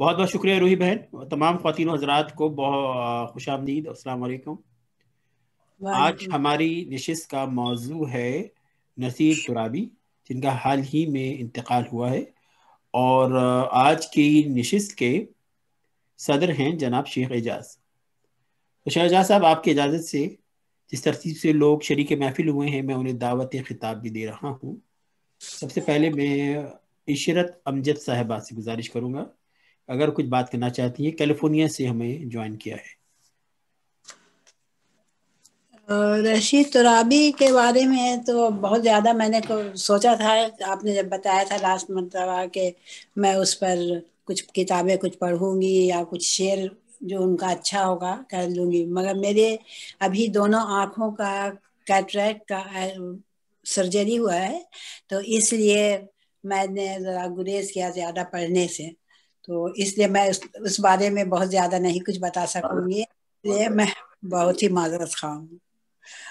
بہت بہت شکریہ روحی بہن. تمام خواتین و حضرات کو بہت خوش آمدید. السلام علیکم. آج ہماری نشست کا موضوع ہے نصیر ترابی، جن کا حال ہی میں انتقال ہوا ہے، اور آج کی نشست کے صدر ہیں جناب شیخ اعجاز. تو شیخ اعجاز صاحب، آپ کی اجازت سے جس ترتیب سے لوگ شریک محفل ہوئے ہیں، میں انہیں دعوت خطاب بھی دے رہا ہوں. سب سے پہلے میں عشرت امجد صاحبہ سے گزارش کروں گا، اگر کچھ بات کرنا چاہتی ہیں. کیلیفورنیا سے ہمیں جوائن کیا ہے. رشید ترابی کے بارے میں تو بہت زیادہ میں نے سوچا تھا. آپ نے جب بتایا تھا لاسٹ مرتبہ کہ میں اس پر کچھ کتابیں کچھ پڑھوں گی یا کچھ شعر جو ان کا اچھا ہوگا کر لوں گی، مگر میرے ابھی دونوں آنکھوں کا کیٹریکٹ کا سرجری ہوا ہے، تو اس لیے میں نے ذرا گریز کیا زیادہ پڑھنے سے، تو اس لیے میں اس بارے میں بہت زیادہ نہیں کچھ بتا سکوں گی. اس لیے میں بہت ہی معذرت خواہ ہوں.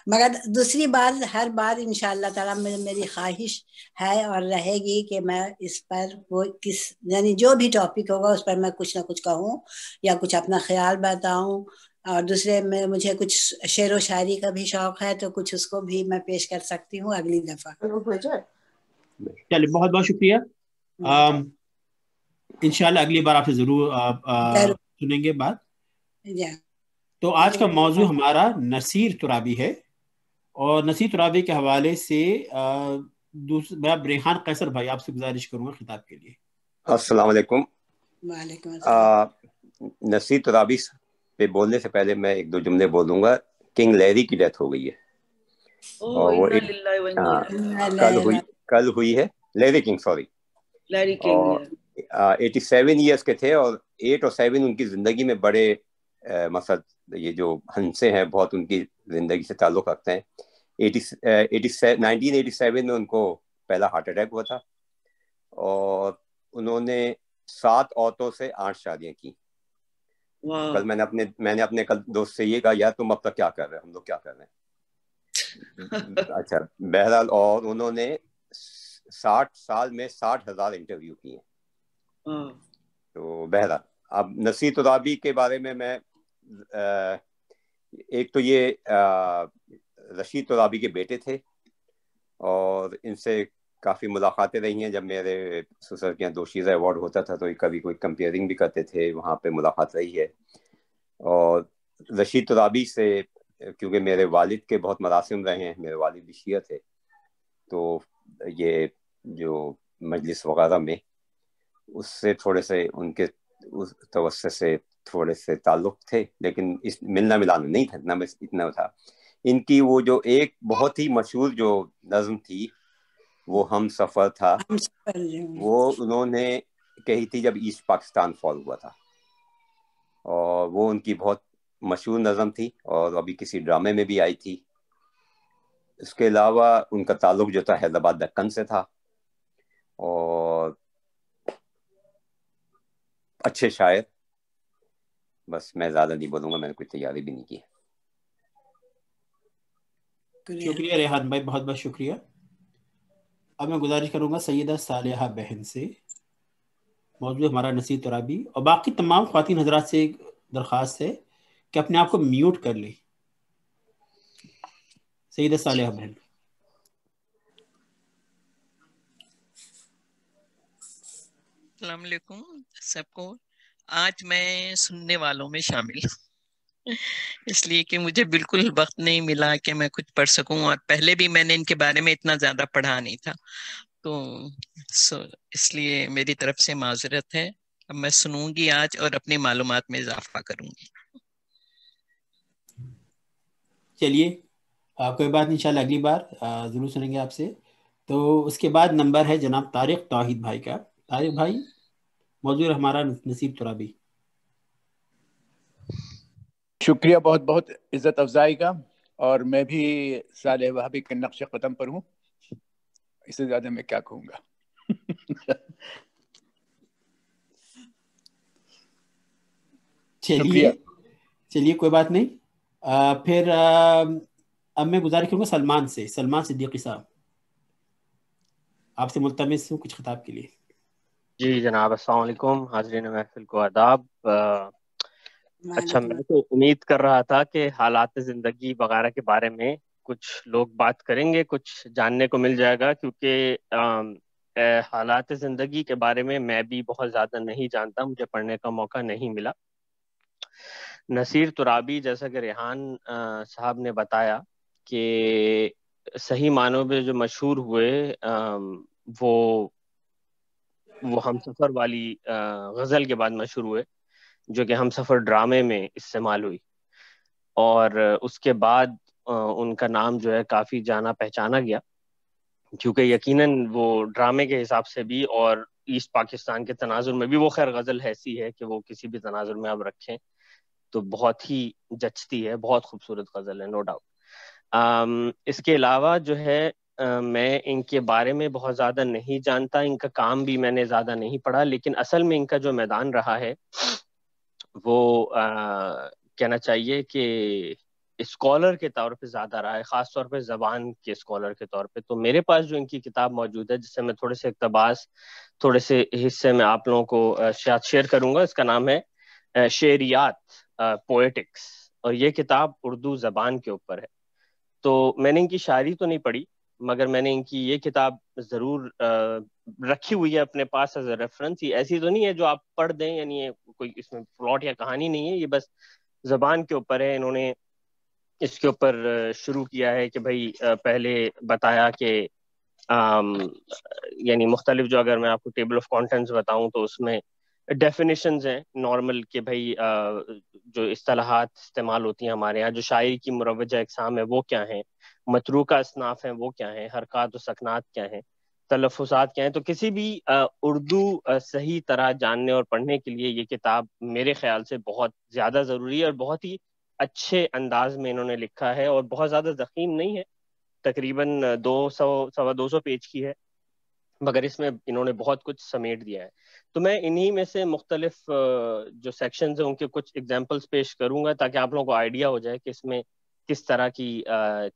مگر دوسری بار ہر بار انشاءاللہ تعالیٰ میری خواہش ہے اور رہے گی کہ میں اس پر وہ یعنی جو بھی ٹاپک ہوگا اس پر میں کچھ نہ کچھ کہوں یا کچھ اپنا خیال بتاؤں. اور دوسرے میں مجھے کچھ شعر و شاعری کا بھی شوق ہے، تو کچھ اس کو بھی میں پیش کر سکتی ہوں اگلی دفعہ. چلیے، بہت بہت شکریہ. انشاءاللہ اگلی بار آپ سے ضرور سنیں گے بات. تو آج کا موضوع ہمارا نصیر ترابی ہے، اور نصیر ترابی کے حوالے سے ریحان قیصر بھائی آپ سے گزارش کروں گا خطاب کے لیے. السلام علیکم. وعلیکم السلام. نصیر ترابی پہ بولنے سے پہلے میں ایک دو جملے بولوں گا. کنگ لیری کی ڈیتھ ہو گئی ہے، اور وہ کل ہوئی ہے. لیری کنگ، سوری، اور 87 ایئرس کے تھے، اور 8 اور 7 ان کی زندگی میں بڑے مثلا یہ جو ہنسے ہیں بہت ان کی زندگی سے تعلق رکھتے ہیں. 1987 میں ان کو پہلا ہارٹ اٹیک ہوا تھا، اور انہوں نے 7 عورتوں سے 8 شادیاں کی. کل میں نے اپنے کل دوست سے یہ کہا، یار تم اب تک کیا کر رہے ہیں، ہم لوگ کیا کر رہے ہیں. اچھا، بہرحال، اور انہوں نے 60 سال میں 60,000 انٹرویو کیے. تو بہرحال اب نصیر ترابی کے بارے میں ایک تو یہ رشید ترابی کے بیٹے تھے، اور ان سے کافی ملاقاتیں رہی ہیں. جب میرے سسر کے یہاں دوشیزہ ایوارڈ ہوتا تھا تو کبھی کوئی کمپیئرنگ بھی کرتے تھے، وہاں پہ ملاقات رہی ہے. اور رشید ترابی سے کیونکہ میرے والد کے بہت مراسم رہے ہیں، میرے والد بھی شیعہ تھے، تو یہ جو مجلس وغیرہ میں اس سے تھوڑے سے ان کے اس توسط سے تھوڑے سے تعلق تھے، لیکن اس ملنا ملانا نہیں تھا، نہ بس اتنا تھا. ان کی وہ جو ایک بہت ہی مشہور جو نظم تھی وہ ہم سفر تھا، وہ انہوں نے کہی تھی جب ایسٹ پاکستان فال ہوا تھا، اور وہ ان کی بہت مشہور نظم تھی، اور ابھی کسی ڈرامے میں بھی آئی تھی. اس کے علاوہ ان کا تعلق جو تھا حیدرآباد دکن سے تھا، اور اچھے شاعر. بس میں زیادہ نہیں بولوں گا، میں نے کوئی تیاری بھی نہیں کی. شکریہ ریحان بھائی، بہت بہت شکریہ. اب میں گزارش کروں گا سیدہ صالحہ بہن سے. موضوع ہمارا نصیر ترابی، اور باقی تمام خواتین حضرات سے ایک درخواست ہے کہ اپنے آپ کو میوٹ کر لیں. سیدہ صالحہ بہن. السلام علیکم سب کو. آج میں سننے والوں میں شامل ہوں، اس لیے کہ مجھے بالکل وقت نہیں ملا کہ میں کچھ پڑھ سکوں، اور پہلے بھی میں نے ان کے بارے میں اتنا زیادہ پڑھا نہیں تھا، تو اس لیے میری طرف سے معذرت ہے. اب میں سنوں گی آج اور اپنی معلومات میں اضافہ کروں گی. چلیے، کوئی بات نہیں، انشاءاللہ اگلی بار ضرور سنیں گے آپ سے. تو اس کے بعد نمبر ہے جناب طارق توحید بھائی کا. طارق بھائی، موضوع ہمارا نصیر ترابی. شکریہ بہت بہت عزت افزائی کا، اور میں بھی صالح وہابی کے نقش قدم پر ہوں. اس سے زیادہ میں کیا کہوں گا. چلیے کوئی بات نہیں. پھر اب میں گزارش کروں گا سلمان سے. سلمان صدیقی صاحب، آپ سے ملتمس ہوں کچھ خطاب کے لیے. جی جناب، السلام علیکم، حاضرین محفل کو آداب۔ اچھا، میں تو امید کر رہا تھا کہ حالات زندگی وغیرہ کے بارے میں کچھ لوگ بات کریں گے، کچھ جاننے کو مل جائے گا، کیونکہ حالات زندگی کے بارے میں بھی بہت زیادہ نہیں جانتا، مجھے پڑھنے کا موقع نہیں ملا۔ نصیر ترابی، جیسا کہ ریحان صاحب نے بتایا کہ صحیح معنوں میں جو مشہور ہوئے وہ ہم سفر والی غزل کے بعد مشہور ہوئے، جو کہ ہم سفر ڈرامے میں استعمال ہوئی، اور اس کے بعد ان کا نام جو ہے کافی جانا پہچانا گیا، کیونکہ یقیناً وہ ڈرامے کے حساب سے بھی اور ایسٹ پاکستان کے تناظر میں بھی، وہ خیر غزل ایسی ہے کہ وہ کسی بھی تناظر میں آپ رکھیں تو بہت ہی جچتی ہے، بہت خوبصورت غزل ہے، نو ڈاؤٹ۔ اس کے علاوہ جو ہے میں ان کے بارے میں بہت زیادہ نہیں جانتا، ان کا کام بھی میں نے زیادہ نہیں پڑھا، لیکن اصل میں ان کا جو میدان رہا ہے وہ کہنا چاہیے کہ اسکالر کے طور پہ زیادہ رہا ہے، خاص طور پہ زبان کے اسکالر کے طور پہ۔ تو میرے پاس جو ان کی کتاب موجود ہے، جس سے میں تھوڑے سے اقتباس، تھوڑے سے حصے میں آپ لوگوں کو شیئر کروں گا، اس کا نام ہے شعریات، پوئٹکس، اور یہ کتاب اردو زبان کے اوپر ہے۔ تو میں نے ان کی شاعری تو نہیں پڑھی، مگر میں نے ان کی یہ کتاب ضرور رکھی ہوئی ہے اپنے پاس ایز اے ریفرنس۔ یہ ایسی تو نہیں ہے جو آپ پڑھ دیں، یعنی یہ کوئی اس میں پلاٹ یا کہانی نہیں ہے، یہ بس زبان کے اوپر ہے۔ انہوں نے اس کے اوپر شروع کیا ہے کہ بھائی پہلے بتایا کہ یعنی مختلف، جو اگر میں آپ کو ٹیبل آف کانٹینٹس بتاؤں تو اس میں ڈیفینیشنز ہیں نارمل، کہ بھائی جو اصطلاحات استعمال ہوتی ہیں ہمارے ہاں، جو شاعری کی مروجہ اقسام ہے وہ کیا ہیں، متروکہ اصناف ہیں وہ کیا ہیں، حرکات و سکنات کیا ہیں، تلفظات کیا ہیں۔ تو کسی بھی اردو صحیح طرح جاننے اور پڑھنے کے لیے یہ کتاب میرے خیال سے بہت زیادہ ضروری ہے، اور بہت ہی اچھے انداز میں انہوں نے لکھا ہے، اور بہت زیادہ ضخیم نہیں ہے، تقریباً 200 پیج کی ہے، مگر اس میں انہوں نے بہت کچھ سمیٹ دیا ہے۔ تو میں انہی میں سے مختلف جو سیکشنز ہیں ان کے کچھ ایگزامپلس پیش کروں گا، تاکہ آپ لوگوں کو آئیڈیا ہو جائے کہ اس میں کس طرح کی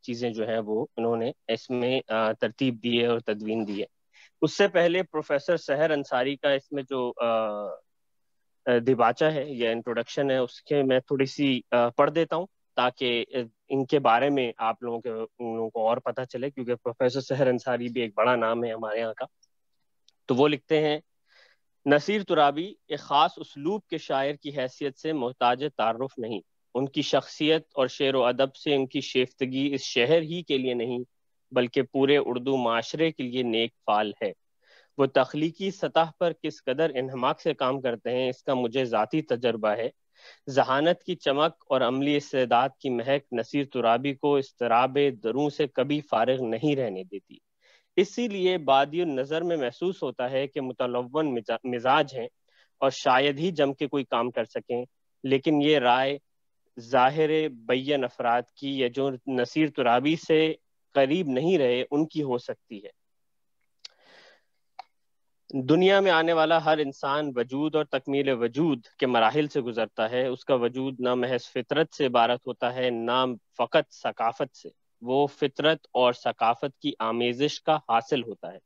چیزیں جو ہیں وہ انہوں نے اس میں ترتیب دی ہے اور تدوین دی ہے۔ اس سے پہلے پروفیسر سحر انصاری کا اس میں جو دیباچہ ہے یا انٹروڈکشن ہے، اس کے میں تھوڑی سی پڑھ دیتا ہوں، تاکہ ان کے بارے میں آپ لوگوں کو اور پتہ چلے، کیونکہ پروفیسر سحر انصاری بھی ایک بڑا نام ہے ہمارے یہاں کا۔ تو وہ لکھتے ہیں: نصیر ترابی ایک خاص اسلوب کے شاعر کی حیثیت سے محتاج تعارف نہیں، ان کی شخصیت اور شعر و ادب سے ان کی شیفتگی اس شہر ہی کے لیے نہیں بلکہ پورے اردو معاشرے کے لیے نیک فعال ہے۔ وہ تخلیقی سطح پر کس قدر انہماک سے کام کرتے ہیں اس کا مجھے ذاتی تجربہ ہے۔ ذہانت کی چمک اور عملی استعداد کی مہک نصیر ترابی کو اضطراب دروں سے کبھی فارغ نہیں رہنے دیتی، اسی لیے بادی النظر میں محسوس ہوتا ہے کہ متلون مزاج ہیں اور شاید ہی جم کے کوئی کام کر سکیں، لیکن یہ رائے ظاہر بین افراد کی یا جو نصیر ترابی سے قریب نہیں رہے ان کی ہو سکتی ہے۔ دنیا میں آنے والا ہر انسان وجود اور تکمیل وجود کے مراحل سے گزرتا ہے، اس کا وجود نہ محض فطرت سے عبارت ہوتا ہے نہ فقط ثقافت سے، وہ فطرت اور ثقافت کی آمیزش کا حاصل ہوتا ہے۔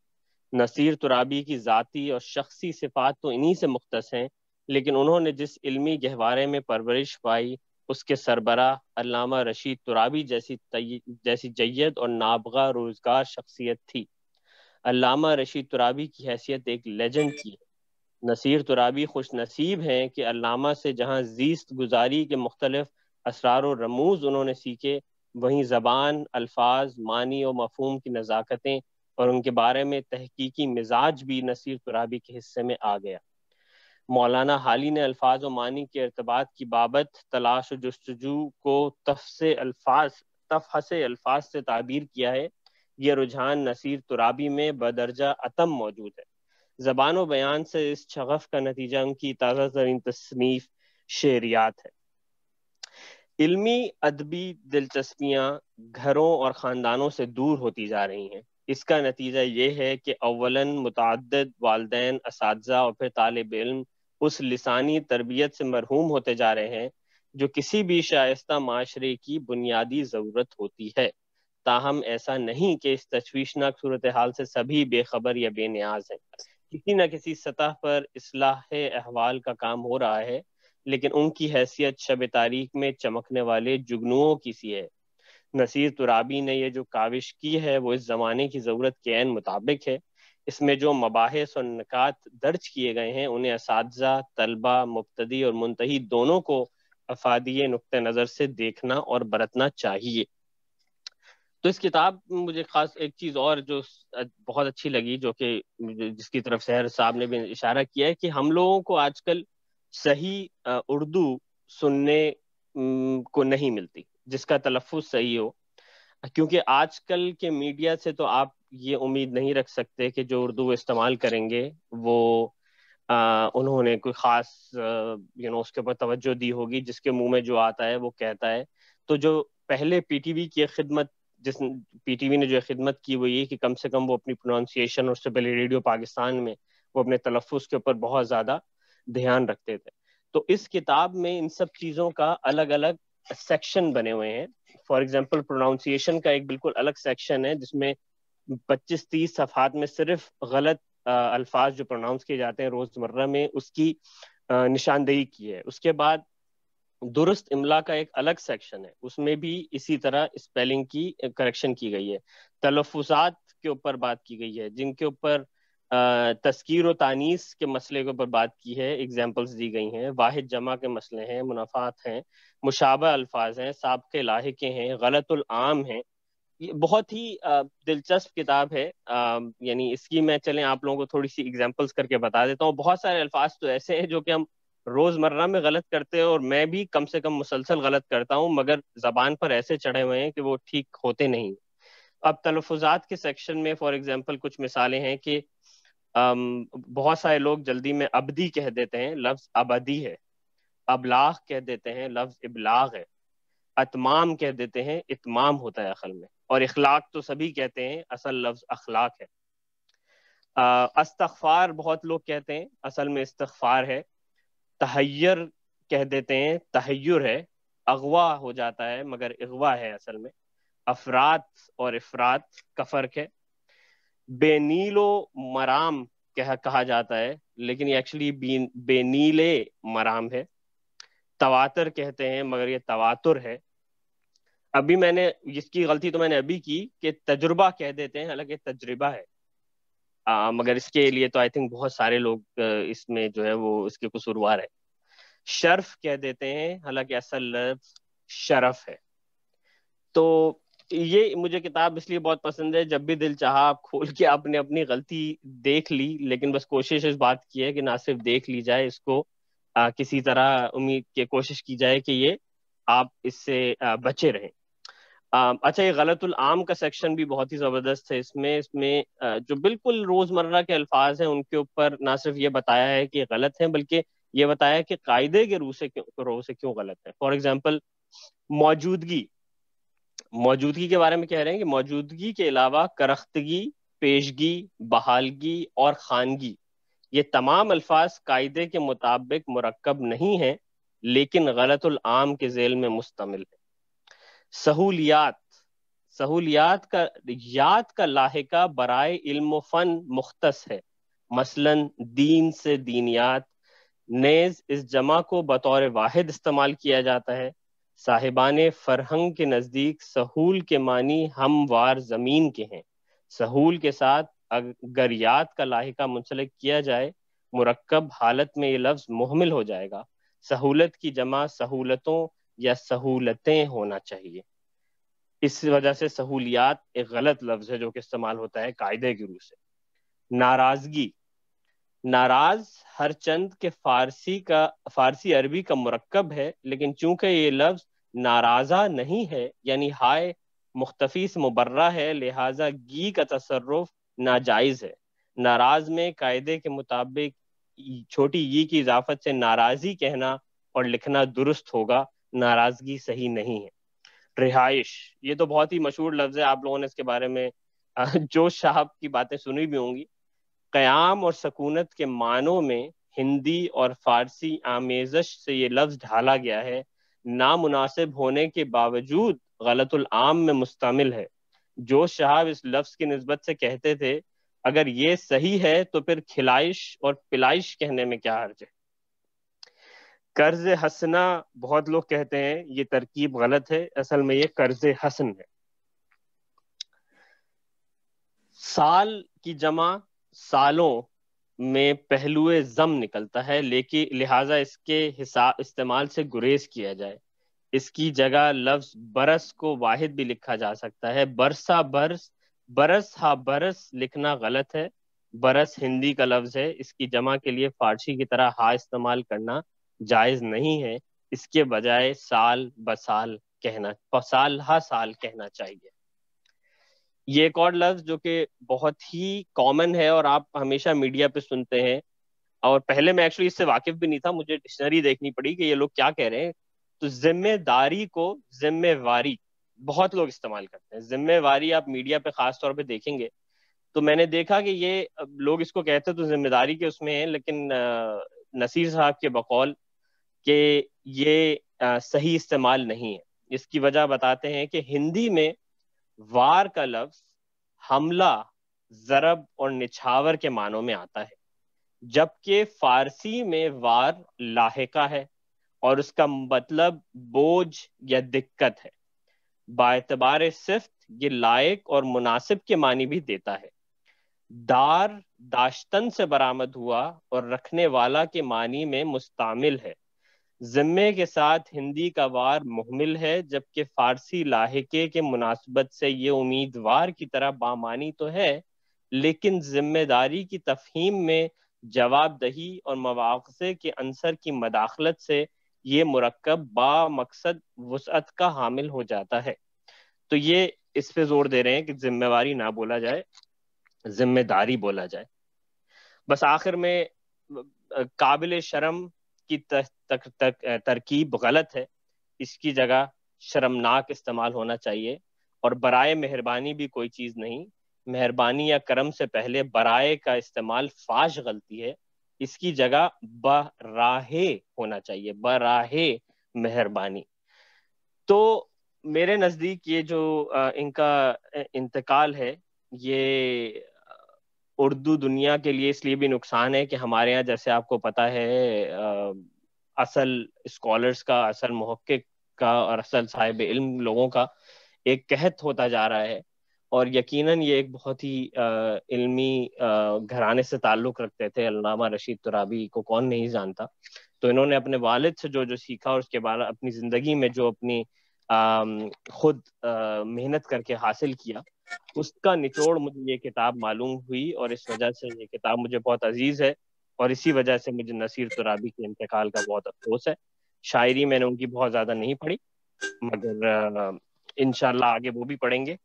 نصیر ترابی کی ذاتی اور شخصی صفات تو انہی سے مختص ہیں، لیکن انہوں نے جس علمی گہوارے میں پرورش پائی اس کے سربراہ علامہ رشید ترابی جیسی جید اور نابغہ روزگار شخصیت تھی۔ علامہ رشید ترابی کی حیثیت ایک لیجنڈ کی ہے۔ نصیر ترابی خوش نصیب ہیں کہ علامہ سے جہاں زیست گزاری کے مختلف اسرار و رموز انہوں نے سیکھے، وہیں زبان، الفاظ، معنی و مفہوم کی نزاکتیں اور ان کے بارے میں تحقیقی مزاج بھی نصیر ترابی کے حصے میں آ گیا۔ مولانا حالی نے الفاظ و معنی کے ارتباط کی بابت تلاش و جستجو کو تفحص الفاظ سے تعبیر کیا ہے۔ یہ رجحان نصیر ترابی میں بدرجہ اتم موجود ہے۔ زبان و بیان سے اس شغف کا نتیجہ ان کی تازہ ترین تصنیف شعریات ہے۔ علمی ادبی دلچسپیاں گھروں اور خاندانوں سے دور ہوتی جا رہی ہیں۔ اس کا نتیجہ یہ ہے کہ اولاً متعدد والدین، اساتذہ اور پھر طالب علم اس لسانی تربیت سے محروم ہوتے جا رہے ہیں جو کسی بھی شائستہ معاشرے کی بنیادی ضرورت ہوتی ہے۔ تاہم ایسا نہیں کہ اس تشویشناک صورتحال سے سبھی بے خبر یا بے نیاز ہیں۔ کسی نہ کسی سطح پر اصلاح احوال کا کام ہو رہا ہے، لیکن ان کی حیثیت شب تاریخ میں چمکنے والے جگنوؤں کی سی ہے۔ نصیر ترابی نے یہ جو کاوش کی ہے وہ اس زمانے کی ضرورت کے عین مطابق ہے۔ اس میں جو مباحث اور نکات درج کیے گئے ہیں انہیں اساتذہ، طلبہ، مبتدی اور منتہی دونوں کو افادی نقطہ نظر سے دیکھنا اور برتنا چاہیے۔ تو اس کتاب مجھے خاص ایک چیز اور جو بہت اچھی لگی، جو کہ جس کی طرف سحر صاحب نے بھی اشارہ کیا ہے، کہ ہم لوگوں کو آج کل صحیح اردو سننے کو نہیں ملتی جس کا تلفظ صحیح ہو، کیونکہ آج کل کے میڈیا سے تو آپ یہ امید نہیں رکھ سکتے کہ جو اردو استعمال کریں گے وہ انہوں نے کوئی خاص اس کے اوپر توجہ دی ہوگی، جس کے منہ میں جو آتا ہے وہ کہتا ہے۔ تو جو پہلے پی ٹی وی کی خدمت، جس پی ٹی وی نے جو خدمت کی وہ یہ کہ کم سے کم وہ اپنی پروننسیشن، اور اس سے پہلے ریڈیو پاکستان میں وہ اپنے تلفظ کے اوپر بہت زیادہ دھیان رکھتے تھے۔ تو اس کتاب میں ان سب چیزوں کا الگ الگ سیکشن بنے ہوئے ہیں۔ فار ایگزامپل پروننسیشن کا ایک بالکل الگ سیکشن ہے جس میں 25-30 صفحات میں صرف غلط الفاظ جو پروناؤنس کیے جاتے ہیں روزمرہ میں اس کی نشاندہی کی ہے۔ اس کے بعد درست املا کا ایک الگ سیکشن ہے، اس میں بھی اسی طرح اسپیلنگ کی کریکشن کی گئی ہے۔ تلفظات کے اوپر بات کی گئی ہے، جن کے اوپر تذکیر و تانیث کے مسئلے کے اوپر بات کی ہے، ایگزامپلز دی گئی ہیں۔ واحد جمع کے مسئلے ہیں، منافعات ہیں، مشابہ الفاظ ہیں، سابقے لاحقے ہیں، غلط العام ہیں۔ یہ بہت ہی دلچسپ کتاب ہے، یعنی اس کی میں چلیں آپ لوگوں کو تھوڑی سی ایگزامپلز کر کے بتا دیتا ہوں۔ بہت سارے الفاظ تو ایسے ہیں جو کہ ہم روزمرہ میں غلط کرتے ہیں، اور میں بھی کم سے کم مسلسل غلط کرتا ہوں، مگر زبان پر ایسے چڑھے ہوئے ہیں کہ وہ ٹھیک ہوتے نہیں۔ اب تلفظات کے سیکشن میں فار ایگزامپل کچھ مثالیں ہیں کہ بہت سارے لوگ جلدی میں ابدی کہہ دیتے ہیں، لفظ ابدی ہے۔ ابلاغ کہہ دیتے ہیں، لفظ ابلاغ ہے۔ اتمام کہہ دیتے ہیں، اتمام ہوتا ہے اصل میں۔ اور اخلاق تو سبھی کہتے ہیں، اصل لفظ اخلاق ہے۔ استغفار بہت لوگ کہتے ہیں، اصل میں استغفار ہے۔ تحیر کہہ دیتے ہیں، تحیر ہے۔ اغوا ہو جاتا ہے مگر اغوا ہے اصل میں۔ افراد اور افراد کا فرق ہے۔ بے نیل و مرام کہا جاتا ہے، لیکن یہ ایکچولی بے نیل مرام ہے۔ تواتر کہتے ہیں مگر یہ تواتر ہے۔ ابھی میں نے اس کی غلطی تو میں نے ابھی کی کہ تجربہ کہہ دیتے ہیں، حالانکہ تجربہ ہے، مگر اس کے لیے تو آئی تھنک بہت سارے لوگ اس میں جو ہے وہ اس کے قصوروار ہے۔ شرف کہہ دیتے ہیں، حالانکہ اصل لفظ شرف ہے۔ تو یہ مجھے کتاب اس لیے بہت پسند ہے، جب بھی دل چاہا آپ کھول کے آپ نے اپنی غلطی دیکھ لی، لیکن بس کوشش اس بات کی ہے کہ نہ صرف دیکھ لی جائے، اس کو کسی طرح امید کی کوشش کی جائے کہ یہ آپ اس سے بچے رہیں۔ اچھا، یہ غلط العام کا سیکشن بھی بہت ہی زبردست ہے۔ اس میں جو بالکل روزمرہ کے الفاظ ہیں ان کے اوپر نہ صرف یہ بتایا ہے کہ غلط ہیں، بلکہ یہ بتایا کہ قاعدے کے روح سے کیوں غلط ہے۔ فار ایگزامپل موجودگی کے بارے میں کہہ رہے ہیں کہ موجودگی کے علاوہ کرختگی، پیشگی، بحالگی اور خانگی، یہ تمام الفاظ قاعدے کے مطابق مرکب نہیں ہیں، لیکن غلط العام کے ذیل میں مشتمل ہے۔ سہولیات کا لاحقہ برائے علم و فن مختص ہے، مثلاً دین سے دینیات۔ نیز اس جمع کو بطور واحد استعمال کیا جاتا ہے۔ صاحبان فرہنگ کے نزدیک سہول کے معنی ہموار زمین کے ہیں۔ سہول کے ساتھ اگر یات کا لاحقہ منسلک کیا جائے مرکب حالت میں یہ لفظ محمل ہو جائے گا۔ سہولت کی جمع سہولتوں یا سہولتیں ہونا چاہیے۔ اس وجہ سے سہولیات ایک غلط لفظ ہے جو کہ استعمال ہوتا ہے قاعدے کی روح سے۔ ناراضگی، ناراض ہر چند کے فارسی عربی کا مرکب ہے، لیکن چونکہ یہ لفظ ناراضہ نہیں ہے، یعنی ہائے مختفی سے مبرہ ہے، لہٰذا گی کا تصرف ناجائز ہے۔ ناراض میں قاعدے کے مطابق چھوٹی ی کی اضافت سے ناراضی کہنا اور لکھنا درست ہوگا، ناراضگی صحیح نہیں ہے۔ رہائش، یہ تو بہت ہی مشہور لفظ ہے، آپ لوگوں نے اس کے بارے میں جوش صاحب کی باتیں سنی بھی ہوں گی۔ قیام اور سکونت کے معنوں میں ہندی اور فارسی آمیزش سے یہ لفظ ڈھالا گیا ہے، نامناسب ہونے کے باوجود غلط العام میں مستعمل ہے۔ جوش صاحب اس لفظ کی نسبت سے کہتے تھے اگر یہ صحیح ہے تو پھر کھلائش اور پلائش کہنے میں کیا حرج ہے؟ قرض حسنہ بہت لوگ کہتے ہیں، یہ ترکیب غلط ہے، اصل میں یہ قرض حسن ہے. سال کی جمع سالوں میں پہلو ضم نکلتا ہے، لیکن لہٰذا اس کے استعمال سے گریز کیا جائے. اس کی جگہ لفظ برس کو واحد بھی لکھا جا سکتا ہے. برسا برس، برس ہا برس لکھنا غلط ہے. برس ہندی کا لفظ ہے، اس کی جمع کے لیے فارسی کی طرح ہا استعمال کرنا جائز نہیں ہے. اس کے بجائے سال بسال کہنا، سال ہا سال کہنا چاہیے. یہ ایک اور لفظ جو کہ بہت ہی کامن ہے اور آپ ہمیشہ میڈیا پہ سنتے ہیں، اور پہلے میں ایکچولی اس سے واقف بھی نہیں تھا، مجھے ڈکشنری دیکھنی پڑی کہ یہ لوگ کیا کہہ رہے ہیں. تو ذمہ داری کو ذمہ واری بہت لوگ استعمال کرتے ہیں. ذمہ واری آپ میڈیا پہ خاص طور پہ دیکھیں گے تو میں نے دیکھا کہ یہ لوگ اس کو کہتے تو ذمہ داری کے اس میں ہیں، لیکن نصیر صاحب کے بقول کہ یہ صحیح استعمال نہیں ہے. اس کی وجہ بتاتے ہیں کہ ہندی میں وار کا لفظ حملہ، ضرب اور نچھاور کے معنوں میں آتا ہے، جبکہ فارسی میں وار لاحقہ ہے اور اس کا مطلب بوجھ یا دقت ہے. باعتبار صفت یہ لائق اور مناسب کے معنی بھی دیتا ہے. دار داشتن سے برآمد ہوا اور رکھنے والا کے معنی میں مستعمل ہے. ذمے کے ساتھ ہندی کا وار محمل ہے، جبکہ فارسی لاحقے کے مناسبت سے یہ امیدوار کی طرح بامانی تو ہے، لیکن ذمہ داری کی تفہیم میں جواب دہی اور مواخذے کے عنصر کی مداخلت سے یہ مرکب با مقصد وسعت کا حامل ہو جاتا ہے. تو یہ اس پہ زور دے رہے ہیں کہ ذمہ واری نہ بولا جائے، ذمہ داری بولا جائے. بس آخر میں قابل شرم کی ترکیب غلط ہے، اس کی جگہ شرمناک استعمال ہونا چاہیے. اور برائے مہربانی بھی کوئی چیز نہیں، مہربانی یا کرم سے پہلے برائے کا استعمال فاش غلطی ہے. اس کی جگہ براہے ہونا چاہیے، براہے مہربانی. تو میرے نزدیک یہ جو ان کا انتقال ہے، یہ اردو دنیا کے لیے اس لیے بھی نقصان ہے کہ ہمارے ہاں جیسے آپ کو پتا ہے اصل اسکالرز کا، اصل محقق کا اور اصل صاحب علم لوگوں کا ایک قحط ہوتا جا رہا ہے. اور یقیناً یہ ایک بہت ہی علمی گھرانے سے تعلق رکھتے تھے. علامہ رشید ترابی کو کون نہیں جانتا. تو انہوں نے اپنے والد سے جو سیکھا اور اس کے بعد اپنی زندگی میں جو اپنی خود محنت کر کے حاصل کیا، اس کا نچوڑ مجھے یہ کتاب معلوم ہوئی، اور اس وجہ سے یہ کتاب مجھے بہت عزیز ہے. اور اسی وجہ سے مجھے نصیر ترابی کے انتقال کا بہت افسوس ہے. شاعری میں نے ان کی بہت زیادہ نہیں پڑھی، مگر انشاءاللہ آگے وہ بھی پڑھیں گے.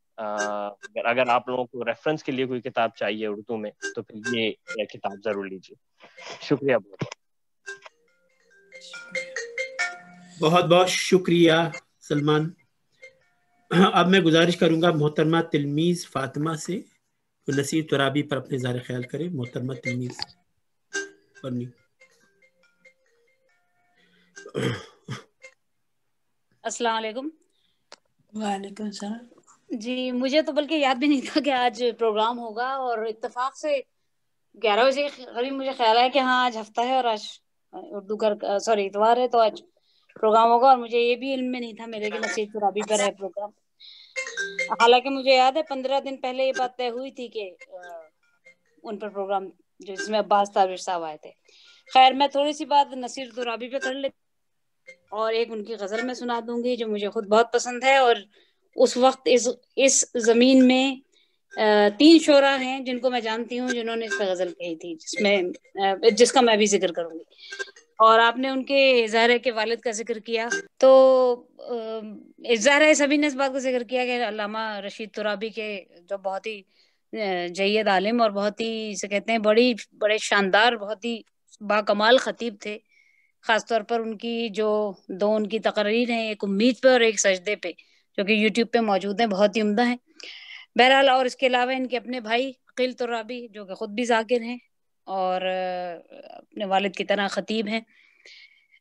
اگر آپ لوگوں کو ریفرنس کے لیے کوئی کتاب چاہیے اردو میں تو پھر یہ کتاب ضرور لیجیے. شکریہ بہت بہت بہت شکریہ سلمان. اب میں گزارش کروں گا محترمہ تلمیز فاطمہ سے نصیر ترابی پر اپنے اظہار خیال کریں. محترمہ تلمیز پڑھنی. السلام علیکم. وعلیکم السلام. جی مجھے تو بلکہ یاد بھی نہیں تھا کہ آج پروگرام ہوگا، اور اتفاق سے 11 بجے قریب مجھے خیال ہے کہ ہاں آج ہفتہ ہے اور آج اردو کا اتوار ہے تو آج پروگرام ہوگا، اور مجھے یہ بھی علم میں نہیں تھا میرے کہ نصیر ترابی پر ہے پروگرام. حالانکہ مجھے یاد ہے 15 دن پہلے یہ بات طے ہوئی تھی کہ ان پر پروگرام جس میں عباس تابر صاحب آئے تھے. خیر میں تھوڑی سی بات نصیر ترابی پہ کر لیتی اور ایک ان کی غزل میں سنا دوں گی جو مجھے خود بہت پسند ہے. اور اس وقت اس زمین میں 3 شعراء ہیں جن کو میں جانتی ہوں جنہوں نے اس پہ غزل کہی تھی، جس کا میں بھی ذکر کروں گی. اور آپ نے ان کے اظہار کے والد کا ذکر کیا، تو ظاہر ہے سبھی نے اس بات کا ذکر کیا کہ علامہ رشید ترابی کے جو بہت ہی جید عالم اور بہت ہی سے کہتے ہیں بڑے شاندار، بہت ہی باکمال خطیب تھے. خاص طور پر ان کی جو 2 ان کی تقریر ہیں، ایک امید پہ اور ایک سجدے پہ، جو کہ یوٹیوب پہ موجود ہیں، بہت ہی عمدہ ہیں. بہرحال اور اس کے علاوہ ان کے اپنے بھائی عقیل ترابی جو کہ خود بھی ذاکر ہیں اور اپنے والد کی طرح خطیب ہیں.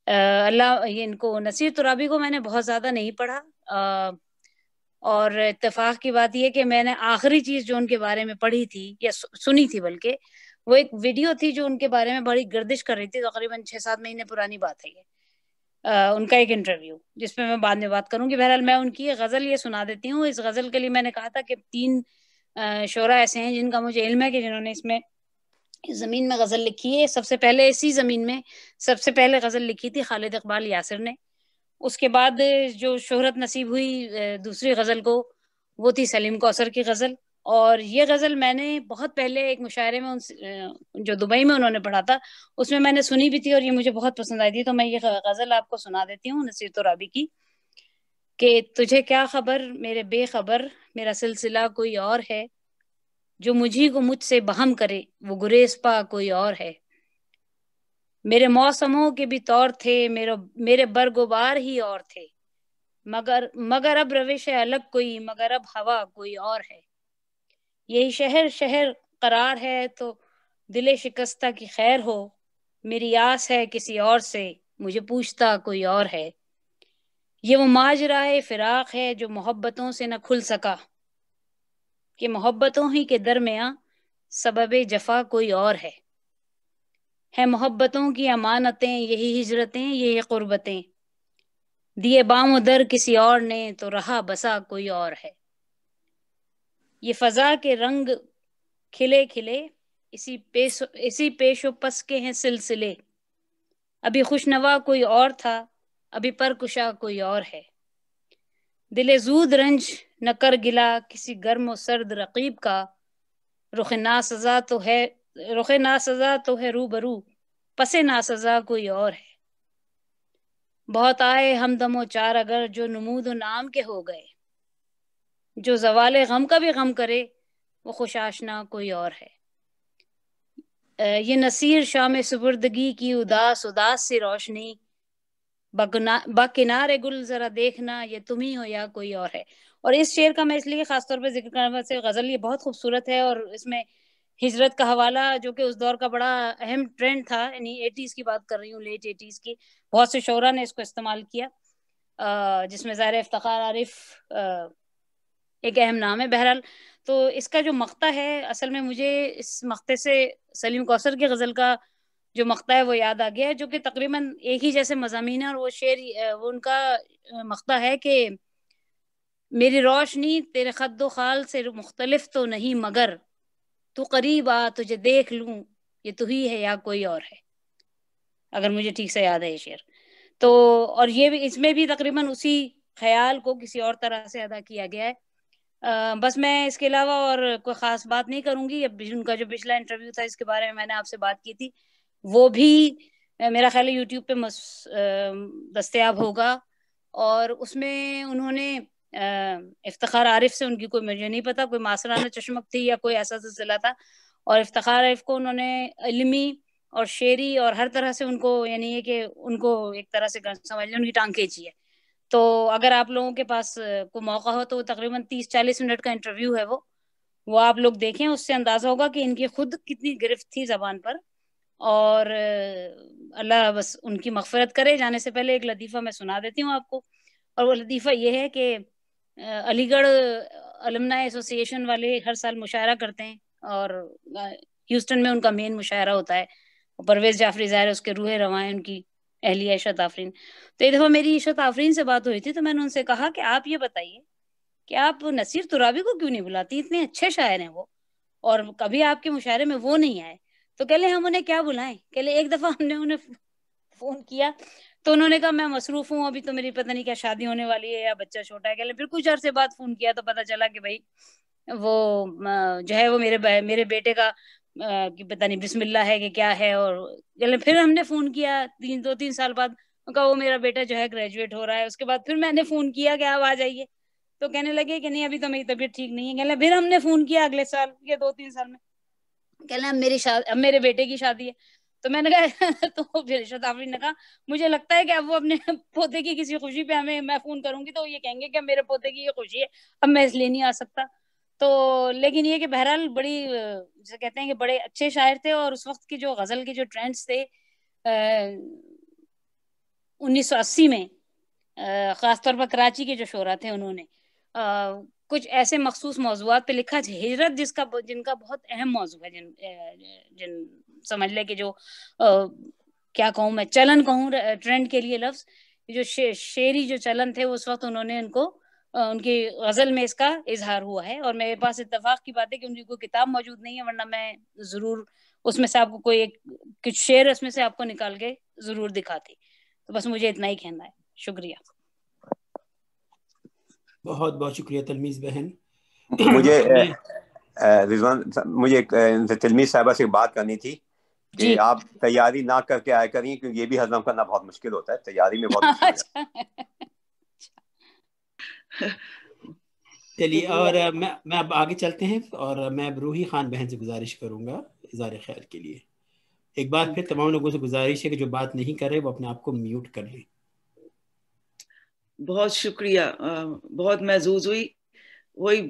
اللہ ان کو نصیر ترابی کو میں نے بہت زیادہ نہیں پڑھا، اور اتفاق کی بات یہ کہ میں نے آخری چیز جو ان کے بارے میں پڑھی تھی یا سنی تھی بلکہ وہ ایک ویڈیو تھی جو ان کے بارے میں بڑی گردش کر رہی تھی، تقریباً 6-7 مہینے پرانی بات ہے یہ، ان کا ایک انٹرویو جس پہ میں بعد میں بات کروں گی۔ بہرحال میں ان کی غزل یہ سنا دیتی ہوں۔ اس غزل کے لیے میں نے کہا تھا کہ 3 شعراء ایسے ہیں جن کا مجھے علم ہے کہ جنہوں نے اس زمین میں غزل لکھی ہے۔ سب سے پہلے اسی زمین میں سب سے پہلے غزل لکھی تھی خالد اقبال یاسر نے۔ اس کے بعد جو شہرت نصیب ہوئی دوسری غزل کو وہ تھی سلیم کوثر کی غزل، اور یہ غزل میں نے بہت پہلے ایک مشاعرے میں جو دبئی میں انہوں نے پڑھا تھا اس میں میں نے سنی بھی تھی اور یہ مجھے بہت پسند آئی تھی، تو میں یہ غزل آپ کو سنا دیتی ہوں نصیر ترابی کی کہ تجھے کیا خبر میرے بے خبر، میرا سلسلہ کوئی اور ہے، جو مجھی کو مجھ سے بہم کرے وہ گریز پا کوئی اور ہے، میرے موسموں کے بھی طور تھے میرے برگبار ہی اور تھے، مگر اب روش الگ کوئی، مگر اب ہوا کوئی اور ہے، یہی شہر قرار ہے تو دل شکستہ کی خیر ہو، میری آس ہے کسی اور سے مجھے پوچھتا کوئی اور ہے، یہ وہ ماجرائے فراق ہے جو محبتوں سے نہ کھل سکا، کہ محبتوں ہی کے درمیاں سبب جفا کوئی اور ہے محبتوں کی امانتیں یہی ہجرتیں یہی قربتیں، دیے بام و در کسی اور نے تو رہا بسا کوئی اور ہے، یہ فضا کے رنگ کھلے کھلے اسی پیش و پس کے ہیں سلسلے، ابھی خوشنوا کوئی اور تھا ابھی پرکشا کوئی اور ہے، دل زود رنج نہ کر گلا کسی گرم و سرد رقیب کا، رخ ناسزا تو ہے روبرو پس ناسزا کوئی اور ہے، بہت آئے ہمدم و چار اگر جو نمود و نام کے ہو گئے، جو زوال غم کا بھی غم کرے وہ خوش آشنا کوئی اور ہے، یہ نصیر شام سپردگی کی اداس سی روشنی، باکنار گل ذرا دیکھنا یہ تم ہی ہو یا کوئی اور ہے۔ اور اس شعر کا میں اس لیے خاص طور پہ ذکر کرنا سے غزل یہ بہت خوبصورت ہے، اور اس میں ہجرت کا حوالہ جو کہ اس دور کا بڑا اہم ٹرینڈ تھا، یعنی 80s کی بات کر رہی ہوں، لیٹ 80s کی، بہت سے شعراء نے اس کو استعمال کیا، جس میں ظاہر افتخار عارف ایک اہم نام ہے۔ بہرحال تو اس کا جو مقطع ہے، اصل میں مجھے اس مقطع سے سلیم کوثر کی غزل کا جو مقطع ہے وہ یاد آ گیا ہے، جو کہ تقریباً ایک ہی جیسے مضامین ہے، اور وہ شعر وہ ان کا مقطع ہے کہ میری روشنی تیرے خد و خال سے مختلف تو نہیں، مگر تو قریب آ تجھے دیکھ لوں یہ تو ہی ہے یا کوئی اور ہے، اگر مجھے ٹھیک سے یاد ہے یہ شعر تو، اور یہ بھی اس میں بھی تقریباً اسی خیال کو کسی اور طرح سے ادا کیا گیا ہے۔ بس میں اس کے علاوہ اور کوئی خاص بات نہیں کروں گی۔ اب ان کا جو پچھلا انٹرویو تھا اس کے بارے میں نے آپ سے بات کی تھی، وہ بھی میرا خیال ہے یوٹیوب پہ دستیاب ہوگا، اور اس میں انہوں نے افتخار عارف سے ان کی کوئی مجھے نہیں پتا کوئی معاصرانہ چشمک تھی یا کوئی ایسا سلسلہ تھا، اور افتخار عارف کو انہوں نے علمی اور شعری اور ہر طرح سے ان کو، یعنی یہ کہ ان کو ایک طرح سے سمجھ لیں ان کی ٹانگ کھینچی ہے۔ تو اگر آپ لوگوں کے پاس کوئی موقع ہو تو تقریباً 30-40 منٹ کا انٹرویو ہے وہ آپ لوگ دیکھیں، اس سے اندازہ ہوگا کہ ان کی خود کتنی گرفت تھی زبان پر، اور اللہ بس ان کی مغفرت کرے۔ جانے سے پہلے ایک لطیفہ میں سنا دیتی ہوں آپ کو، اور وہ لطیفہ یہ ہے کہ علی گڑھ المنائی ایسوسی ایشن والے ہر سال مشاعرہ کرتے ہیں، اور ہیوسٹن میں ان کا مین مشاعرہ ہوتا ہے، پرویز جعفری ظاہر اس کے روح رواں ان کی اہلیہ عشرت آفرین۔ تو ایک دفعہ میری عشرت آفرین سے بات ہوئی تھی، تو میں نے ان سے کہا کہ آپ یہ بتائیے کہ آپ نصیر ترابی کو کیوں نہیں بلاتی، اتنے اچھے شاعر ہیں وہ، اور کبھی آپ کے مشاعرے میں وہ نہیں آئے۔ تو کہہ لے ہم انہیں کیا بلائیں، کہہ لے ایک دفعہ ہم نے انہیں فون کیا تو انہوں نے کہا میں مصروف ہوں، ابھی تو میری پتہ نہیں کیا شادی ہونے والی ہے یا بچہ چھوٹا ہے۔ کہہ لے پھر کچھ عرصے بعد فون کیا تو پتہ چلا کہ بھائی وہ جو ہے وہ میرے بیٹے کا پتہ نہیں بسم اللہ ہے کہ کیا ہے، اور پھر ہم نے فون کیا 2-3 سال بعد، کہا وہ میرا بیٹا جو ہے گریجویٹ ہو رہا ہے۔ اس کے بعد پھر میں نے فون کیا کہ آپ آ جائیے، تو کہنے لگے کہ نہیں ابھی تو میری طبیعت ٹھیک نہیں ہے۔ کہنے پھر ہم نے فون کیا اگلے سال یا 2-3 سال میں، کہنے اب میرے بیٹے کی شادی ہے۔ تو میں نے کہا تو پھر عشرت آفرین نے کہا مجھے لگتا ہے کہ اب وہ اپنے پوتے کی کسی خوشی پہ میں فون کروں گی تو یہ کہیں گے کہ میرے پوتے کی یہ خوشی ہے، اب میں اس لیے نہیں آ سکتا۔ تو لیکن یہ کہ بہرحال بڑی جسے کہتے ہیں کہ بڑے اچھے شاعر تھے، اور اس وقت کی جو غزل کے جو ٹرینڈز تھے 1980 میں، خاص طور پر کراچی کے جو شعراء تھے انہوں نے کچھ ایسے مخصوص موضوعات پہ لکھا ہے. ہجرت جن کا بہت اہم موضوع ہے, جن سمجھ لے کہ جو کیا کہوں میں, چلن کہوں ٹرینڈ کے لیے لفظ, جو شعری جو چلن تھے اس وقت انہوں نے ان کی غزل میں اس کا اظہار ہوا ہے. اور میرے پاس اتفاق کی بات ہے کہ ان کی کوئی کتاب موجود نہیں ہے, ورنہ میں ضرور اس میں سے آپ کو کوئی کچھ شعر اس میں سے آپ کو نکال کے ضرور دکھاتی. تو بس مجھے اتنا ہی کہنا ہے. شکریہ. بہت بہت شکریہ تلمیز بہن. مجھے رضوان مجھے تلمیز صاحبہ سے بات کرنی تھی کہ آپ تیاری نہ کر کے آیا کریں, کیونکہ یہ بھی ہضم کرنا بہت مشکل ہوتا ہے, تیاری میں بہت مشکل ہے. چلیے, اور میں اب آگے چلتے ہیں, اور میں اب روحی خان بہن سے گزارش کروں گا اظہار خیر کے لیے. ایک بار پھر تمام لوگوں سے گزارش ہے کہ جو بات نہیں کر رہے وہ اپنے آپ کو میوٹ کر لیں. بہت شکریہ, بہت محظوظ ہوئی. وہی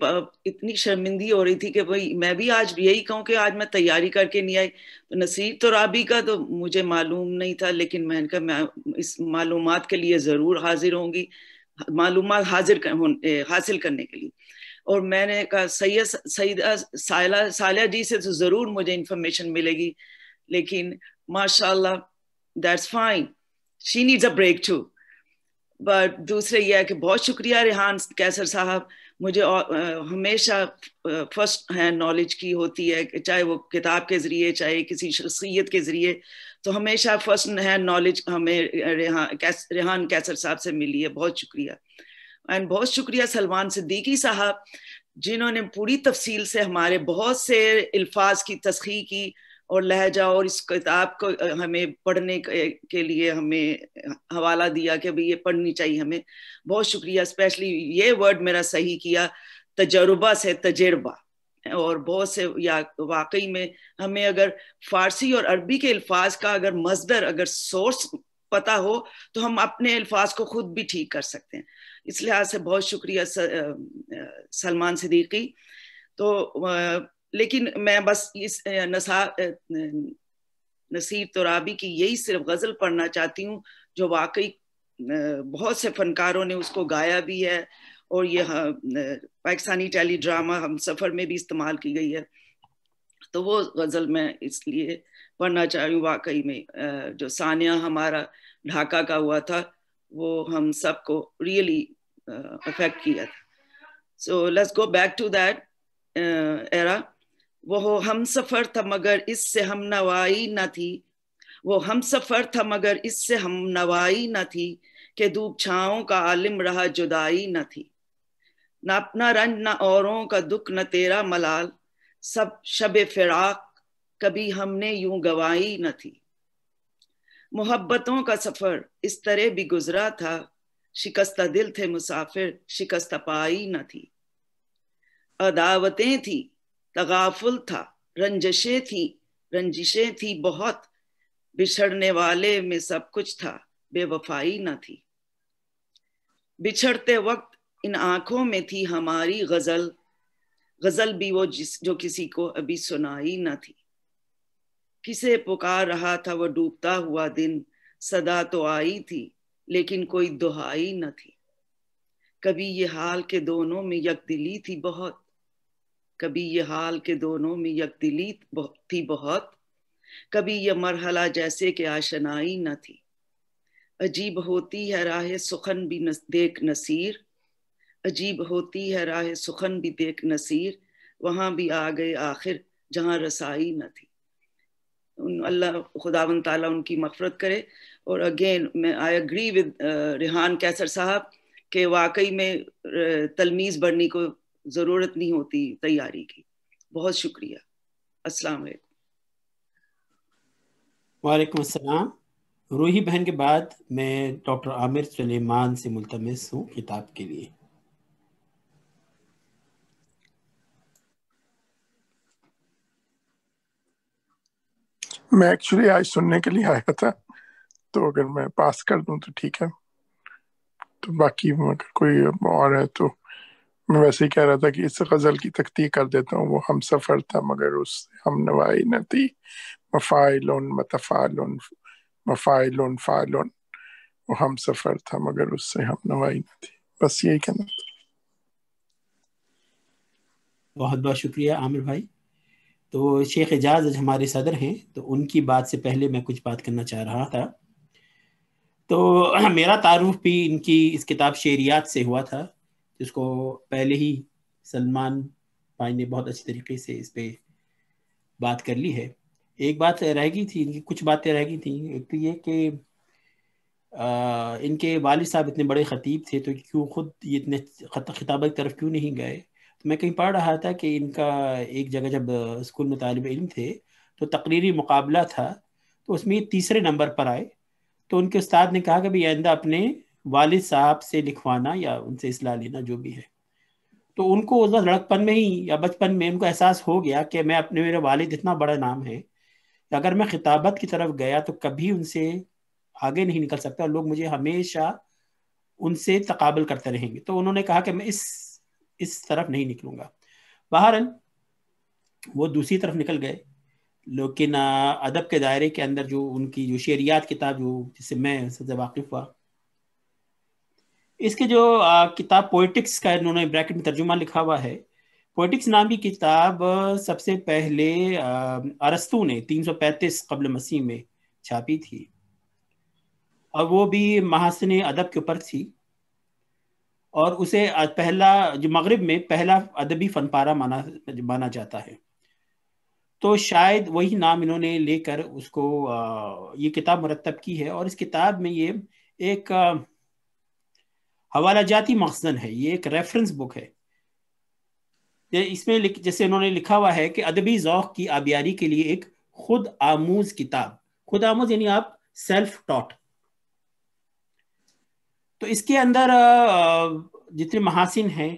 اتنی شرمندگی ہو رہی تھی کہ وہی میں بھی آج یہی کہوں کہ آج میں تیاری کر کے نہیں آئی. نصیر ترابی کا تو مجھے معلوم نہیں تھا, لیکن میں نے کہا میں اس معلومات کے لیے ضرور حاضر ہوں گی, معلومات حاصل کرنے کے لیے. اور میں نے کہا سیدہ صالحہ جی سے تو ضرور مجھے انفارمیشن ملے گی, لیکن ماشاء اللہ that's fine, she needs a break too. But دوسرے یہ ہے کہ بہت شکریہ ریحان کیسر صاحب, مجھے ہمیشہ فرسٹ ہینڈ نالج کی ہوتی ہے, چاہے وہ کتاب کے ذریعے چاہے کسی شخصیت کے ذریعے, تو ہمیشہ فرسٹ ہینڈ نالج ہمیں ریحان کیسر صاحب سے ملی ہے. بہت شکریہ. اینڈ بہت شکریہ سلمان صدیقی صاحب, جنہوں نے پوری تفصیل سے ہمارے بہت سے الفاظ کی تصحیح کی اور لہجہ, اور اس کتاب کو ہمیں پڑھنے کے لیے ہمیں حوالہ دیا کہ بھئی یہ پڑھنی چاہیے ہمیں. بہت شکریہ. اسپیشلی یہ ورڈ میرا صحیح کیا, تجربہ سے تجربہ. اور بہت سے یا واقعی میں ہمیں اگر فارسی اور عربی کے الفاظ کا اگر مصدر اگر سورس پتا ہو تو ہم اپنے الفاظ کو خود بھی ٹھیک کر سکتے ہیں. اس لحاظ سے بہت شکریہ سلمان صدیقی. تو لیکن میں بس اس نصیر ترابی کی یہی صرف غزل پڑھنا چاہتی ہوں جو واقعی بہت سے فنکاروں نے اس کو گایا بھی ہے, اور یہ پاکستانی ٹیلی ڈرامہ ہم سفر میں بھی استعمال کی گئی ہے. تو وہ غزل میں اس لیے پڑھنا چاہ رہی ہوں. واقعی میں جو ثانیہ ہمارا ڈھاکہ کا ہوا تھا وہ ہم سب کو ریئلی افیکٹ کیا تھا. So let's go back to that era. وہ ہم سفر تھا مگر اس سے ہم نوائی نہ تھی, وہ ہم سفر تھا مگر اس سے ہم نوائی نہ تھی, کہ دھوپ چھاؤں کا عالم رہا جدائی نہ تھی. نہ اپنا رنج نہ اوروں کا دکھ نہ تیرا ملال, سب شب فراق کبھی ہم نے یوں گوائی نہ تھی. محبتوں کا سفر اس طرح بھی گزرا تھا, شکستہ دل تھے مسافر شکستہ پائی نہ تھی. عداوتیں تھی تغافل تھا, رنجشیں تھی بہت, بچھڑنے والے میں سب کچھ تھا بے وفائی نہ تھی. بچھڑتے وقت ان آنکھوں میں تھی ہماری غزل, غزل بھی وہ جو کسی کو ابھی سنائی نہ تھی. کسے پکار رہا تھا وہ ڈوبتا ہوا دن, صدا تو آئی تھی لیکن کوئی دہائی نہ تھی. کبھی یہ حال کے دونوں میں یک دلی تھی بہت, کبھی یہ حال کے دونوں میں یک دلی تھی بہت, کبھی یہ مرحلہ جیسے کہ آشنائی نہ تھی. عجیب ہوتی ہے راہ سخن بھی دیکھ نصیر, عجیب ہوتی ہے راہ سخن بھی دیکھ نصیر, وہاں بھی آ گئے آخر جہاں رسائی نہ تھی. اللہ خداوند تعالیٰ ان کی مغفرت کرے. اور اگین میں آئی اگری ود ریحان کیسر صاحب کہ واقعی میں تلمیذ بڑھنے کو ضرورت نہیں ہوتی تیاری کی. بہت شکریہ. السلام علیکم. وعلیکم السلام. روحی بہن کے بعد میں ڈاکٹر عامر سلیمان سے ملتمس ہوں خطاب کے لیے. میں ایکچولی آج سننے کے لیے آیا تھا, تو اگر میں پاس کر دوں تو ٹھیک ہے, تو باقی اگر کوئی اور ہے تو میں ویسے ہی کہہ رہا تھا کہ اس غزل کی تختی کر دیتا ہوں. وہ ہم سفر تھا مگر اس سے ہم نوائی نہ تھی, مفاعلون متفاعلون مفاعلون فاعلون, وہ ہم سفر تھا مگر اس سے ہم نوائی نہ تھی. بس یہی کہنا تھا. بہت بہت شکریہ عامر بھائی. تو شیخ اعجاز ہمارے صدر ہیں, تو ان کی بات سے پہلے میں کچھ بات کرنا چاہ رہا تھا. تو میرا تعارف بھی ان کی اس کتاب شعریات سے ہوا تھا, جس کو پہلے ہی سلمان بھائی نے بہت اچھی طریقے سے اس پہ بات کر لی ہے. ایک بات رہ گئی تھی, ان کی کچھ باتیں رہ گئی تھیں. ایک تو یہ کہ ان کے والد صاحب اتنے بڑے خطیب تھے, تو کیوں خود یہ اتنے خطابت کی طرف کیوں نہیں گئے. تو میں کہیں پڑھ رہا تھا کہ ان کا ایک جگہ جب اسکول میں طالب علم تھے تو تقریری مقابلہ تھا, تو اس میں یہ تیسرے نمبر پر آئے. تو ان کے استاد نے کہا کہ بھی آئندہ اپنے والد صاحب سے لکھوانا یا ان سے اصلاح لینا جو بھی ہے. تو ان کو اس وقت لڑکپن میں ہی یا بچپن میں ان کو احساس ہو گیا کہ میں اپنے میرے والد اتنا بڑا نام ہے, اگر میں خطابت کی طرف گیا تو کبھی ان سے آگے نہیں نکل سکتا, اور لوگ مجھے ہمیشہ ان سے تقابل کرتے رہیں گے. تو انہوں نے کہا کہ میں اس طرف نہیں نکلوں گا. بہرحال وہ دوسری طرف نکل گئے, لیکن ادب کے دائرے کے اندر جو ان کی جو شعریات کتاب جس سے میں سب سے واقف ہوا, اس کے جو کتاب پوئٹکس کا انہوں نے بریکٹ میں ترجمہ لکھا ہوا ہے. پوئٹکس نام کی کتاب سب سے پہلے ارسطو نے 335 قبل مسیح میں چھاپی تھی, اور وہ بھی محاسن ادب کے اوپر تھی, اور اسے پہلا جو مغرب میں پہلا ادبی فن پارہ مانا جاتا ہے. تو شاید وہی نام انہوں نے لے کر اس کو یہ کتاب مرتب کی ہے. اور اس کتاب میں یہ ایک حوالہ جاتی مخزن ہے, یہ ایک ریفرنس بک ہے. اس میں جیسے انہوں نے لکھا ہوا ہے کہ ادبی ذوق کی آبیاری کے لیے ایک خود آموز کتاب. خود آموز یعنی آپ سیلف ٹاٹ. تو اس کے اندر جتنے محاسن ہیں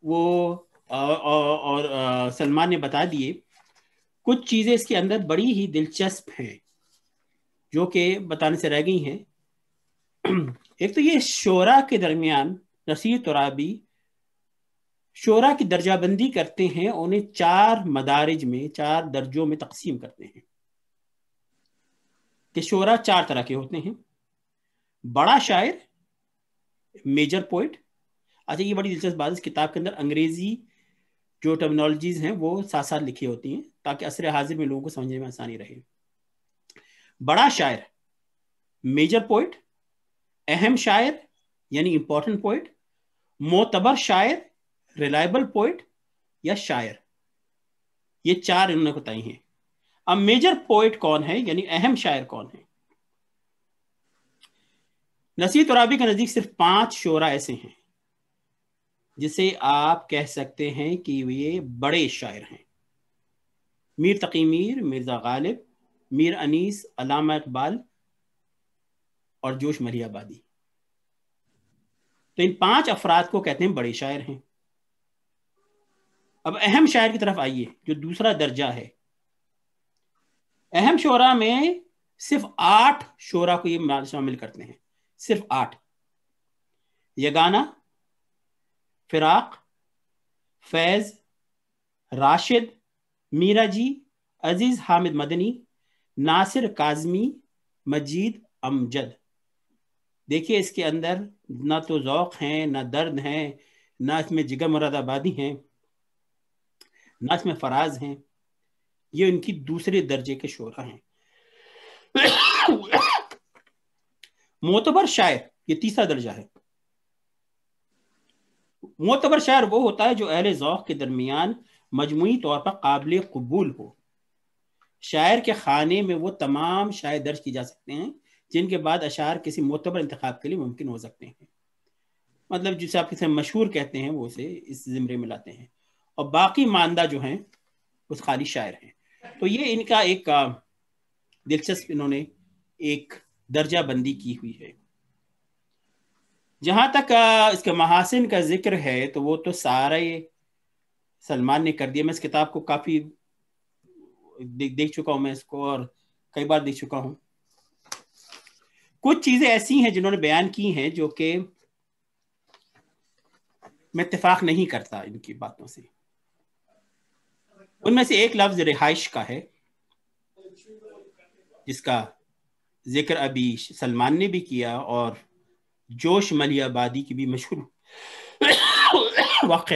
وہ اور سلمان نے بتا دیے. کچھ چیزیں اس کے اندر بڑی ہی دلچسپ ہیں جو کہ بتانے سے رہ گئی ہیں. ایک تو یہ شعراء کے درمیان نصیر ترابی شعراء کی درجہ بندی کرتے ہیں, انہیں 4 مدارج میں 4 درجوں میں تقسیم کرتے ہیں کہ شعراء 4 طرح کے ہوتے ہیں. بڑا شاعر, میجر پوئٹ. اچھا یہ بڑی دلچسپ بات, اس کتاب کے اندر انگریزی جو ٹرمینالوجیز ہیں وہ ساتھ ساتھ لکھی ہوتی ہیں تاکہ عصر حاضر میں لوگوں کو سمجھنے میں آسانی رہے. بڑا شاعر, میجر پوئٹ, اہم شاعر یعنی امپورٹنٹ پوئٹ, معتبر شاعر, ریلائبل پوئٹ یا شاعر. یہ 4 انہوں نے بتائی ہیں. اب میجر پوئٹ کون ہے یعنی اہم شاعر کون ہے؟ نصیر ترابی کے نزدیک صرف 5 شعراء ایسے ہیں جسے آپ کہہ سکتے ہیں کہ یہ بڑے شاعر ہیں. میر تقی میر, مرزا غالب, میر انیس, علامہ اقبال اور جوش ملی آبادی. تو ان 5 افراد کو کہتے ہیں بڑے شاعر ہیں. اب اہم شاعر کی طرف آئیے جو دوسرا درجہ ہے. اہم شعراء میں صرف 8 شعراء کو یہ شامل کرتے ہیں, صرف 8. یگانہ, فراق, فیض, راشد, میرا جی, عزیز حامد مدنی, ناصر کاظمی, مجید امجد. دیکھیے اس کے اندر نہ تو ذوق ہیں, نہ درد ہیں, نہ اس میں جگر مراد آبادی ہیں, نہ اس میں فراز ہیں. یہ ان کی دوسرے درجے کے شعراء ہیں. معتبر شاعر یہ تیسرا درجہ ہے. معتبر شاعر وہ ہوتا ہے جو اہل ذوق کے درمیان مجموعی طور پر قابل قبول ہو. شاعر کے خانے میں وہ تمام شاعر درج کی جا سکتے ہیں جن کے بعد اشعار کسی معتبر انتخاب کے لیے ممکن ہو سکتے ہیں. مطلب جسے آپ کسی مشہور کہتے ہیں وہ اسے اس زمرے میں لاتے ہیں, اور باقی ماندہ جو ہیں اس خالی شاعر ہیں. تو یہ ان کا ایک دلچسپ انہوں نے ایک درجہ بندی کی ہوئی ہے. جہاں تک اس کے محاسن کا ذکر ہے تو وہ تو سارے سلمان نے کر دیا. میں اس کتاب کو کافی دیکھ چکا ہوں, میں اس کو اور کئی بار دیکھ چکا ہوں. کچھ چیزیں ایسی ہیں جنہوں نے بیان کی ہیں جو کہ میں اتفاق نہیں کرتا ان کی باتوں سے. ان میں سے ایک لفظ رہائش کا ہے جس کا ذکر ابھی سلمان نے بھی کیا, اور جوش ملی آبادی کی بھی مشہور واقع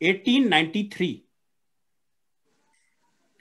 1893।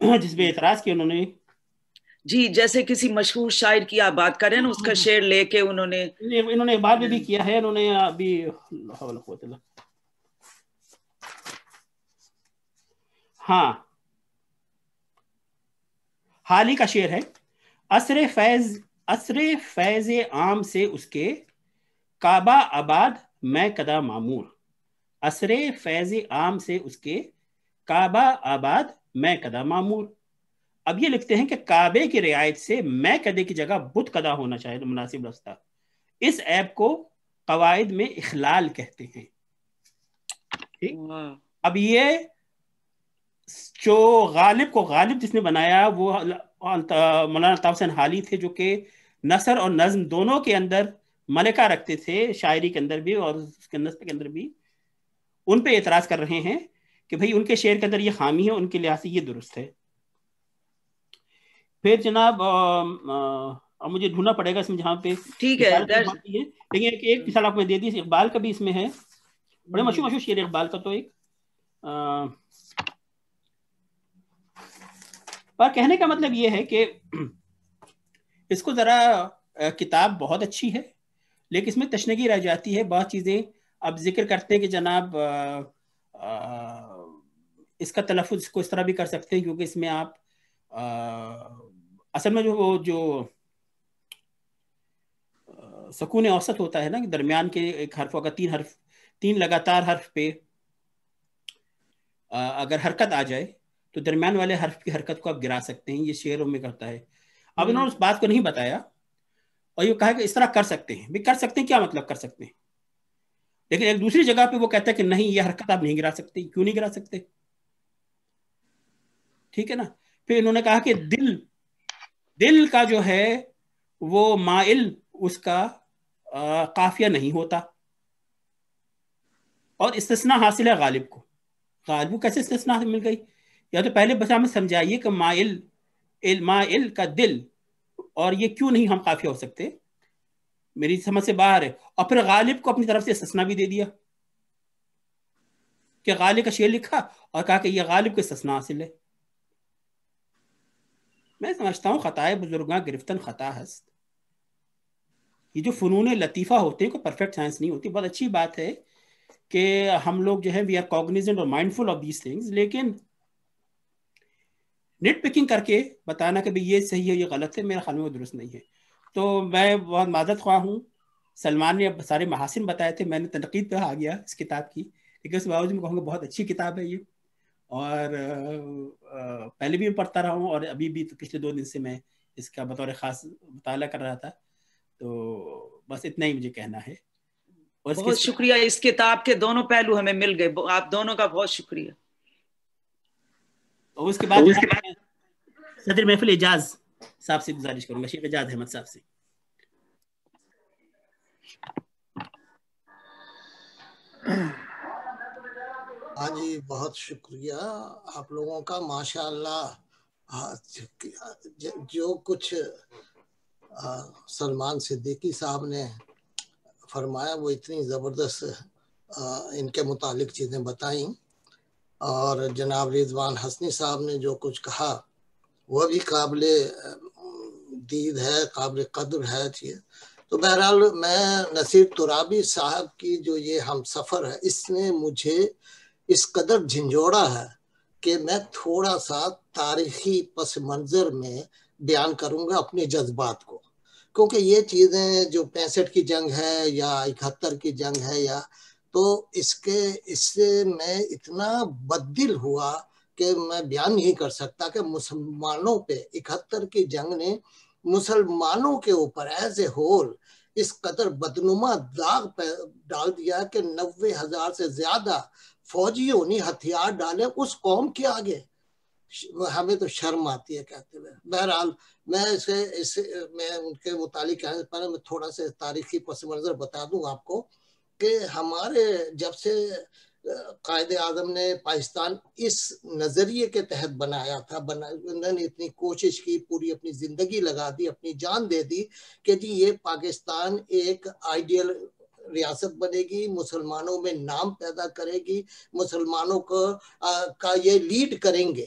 جس پہ اعتراض کیا انہوں نے. جی جیسے کسی مشہور شاعر کی آپ بات کر رہے ہیں نا، اس کا شعر لے کے انہوں نے اقبال میں بھی کیا ہے. انہوں نے ابھی ہاں حال ہی کا شعر ہے. عصر فیض عام سے اس کے کعبہ آباد میں قدا معمور. عصر فیض عام سے اس کے کعبہ آباد میں قدا معمور. اب یہ لکھتے ہیں کہ کعبے کی رعایت سے میں قدے کی جگہ بت قدا ہونا چاہیے تو مناسب رستہ. اس عیب کو قواعد میں اخلال کہتے ہیں. اب یہ جو غالب کو غالب جس نے بنایا وہ مولانا الطاف حسین حالی تھے، جو کہ نثر اور نظم دونوں کے اندر ملکہ رکھتے تھے، شاعری کے اندر بھی اور اس کے نثر کے اندر بھی. ان پہ اعتراض کر رہے ہیں کہ بھئی ان کے شعر کے اندر یہ خامی ہے، ان کے لحاظ سے یہ درست ہے. پھر جناب اب مجھے ڈھونڈنا پڑے گا اس میں جہاں پہ ٹھیک ہے، لیکن ایک مثال آپ نے دے دی. اقبال کا بھی اس میں ہے، بڑے مشہور شعر اقبال کا. تو ایک اور کہنے کا مطلب یہ ہے کہ اس کو ذرا کتاب بہت اچھی ہے لیکن اس میں تشنگی رہ جاتی ہے. بہت چیزیں اب ذکر کرتے ہیں کہ جناب اس کا تلفظ کو اس طرح بھی کر سکتے ہیں کیونکہ اس میں آپ اصل میں جو سکون اوسط ہوتا ہے نا کہ درمیان کے ایک حرف اگر تین لگاتار حرف پہ اگر حرکت آ جائے تو درمیان والے حرف کی حرکت کو آپ گرا سکتے ہیں. یہ شعروں میں کرتا ہے. اب انہوں نے اس بات کو نہیں بتایا اور یہ کہا کہ اس طرح کر سکتے ہیں. بھی کر سکتے ہیں کیا مطلب کر سکتے ہیں، لیکن ایک دوسری جگہ پہ وہ کہتا ہے کہ نہیں یہ حرکت آپ نہیں گرا سکتے. کیوں نہیں گرا سکتے؟ ٹھیک ہے نا. پھر انہوں نے کہا کہ دل کا جو ہے وہ مائل اس کا قافیہ نہیں ہوتا اور استثناء حاصل ہے غالب کو. غالب کو کیسے استثناء مل گئی؟ یا تو پہلے بس ہمیں سمجھائیے کہ مائل کا دل اور یہ کیوں نہیں ہم قافیہ ہو سکتے، میری سمجھ سے باہر ہے. اور پھر غالب کو اپنی طرف سے استثناء بھی دے دیا کہ غالب کا شعر لکھا اور کہا کہ یہ غالب کو استثناء حاصل ہے. میں سمجھتا ہوں خطائے بزرگاں گرفتن خطا ہست. یہ جو فنون لطیفہ ہوتے ہیں کوئی پرفیکٹ سائنس نہیں ہوتی. بہت اچھی بات ہے کہ ہم لوگ جو ہے وی آر کوگنیزنٹ اور مائنڈفل آف دیز تھنگز، لیکن نیٹ پکنگ کر کے بتانا کہ بھئی یہ صحیح ہے یہ غلط ہے میرا خیال میں وہ درست نہیں ہے. تو میں بہت معذرت خواہ ہوں. سلمان نے اب سارے محاسن بتائے تھے، میں نے تنقید پہ آ گیا اس کتاب کی، لیکن اس باوجود میں کہوں گا بہت اچھی کتاب ہے یہ. اور پہلے بھی میں پڑھتا رہا ہوں اور ابھی بھی پچھلے 2 دن سے میں اس کا بطور خاص مطالعہ کر رہا تھا. تو بس اتنا ہی مجھے کہنا ہے. بہت شکریہ. اس کتاب کے دونوں پہلو ہمیں مل گئے. آپ دونوں کا بہت شکریہ. اور اس کے بعد صدر محفل اعجاز صاحب سے گزارش کروں گا، شیخ اعجاز احمد صاحب سے. ہاں جی بہت شکریہ آپ لوگوں کا. ماشاءاللہ جو کچھ سلمان صدیقی صاحب نے فرمایا وہ اتنی زبردست ان کے متعلق چیزیں بتائیں، اور جناب رضوان حسنی صاحب نے جو کچھ کہا وہ بھی قابل دید ہے، قابل قدر ہے چیز. تو بہرحال میں نصیر ترابی صاحب کی جو یہ ہم سفر ہے اس نے مجھے اس قدر جھنجھوڑا ہے کہ میں تھوڑا سا تاریخی پس منظر میں بیان کروں گا اپنے جذبات کو، کیونکہ یہ چیزیں جو 65 کی جنگ ہے یا 71 کی جنگ ہے یا تو اس سے میں اتنا بددل ہوا کہ میں بیان نہیں کر سکتا کہ مسلمانوں پہ 71 کی جنگ نے مسلمانوں کے اوپر ایز اے ہول اس قدر بدنما داغ پہ ڈال دیا کہ 90,000 سے زیادہ فوجیوں نے ہتھیار ڈالے اس قوم کے آگے. ہمیں تو شرم آتی ہے کہتے ہوئے. بہرحال میں ان کے متعلق کہنے سے پہلے میں تھوڑا سا تاریخی پس منظر بتا دوں آپ کو کہ ہمارے جب سے قائد اعظم نے پاکستان اس نظریے کے تحت بنایا تھا، انہوں نے اتنی کوشش کی، پوری اپنی زندگی لگا دی، اپنی جان دے دی کہ جی یہ پاکستان ایک آئیڈیل ریاست بنے گی، مسلمانوں میں نام پیدا کرے گی، مسلمانوں کا یہ لیڈ کریں گے.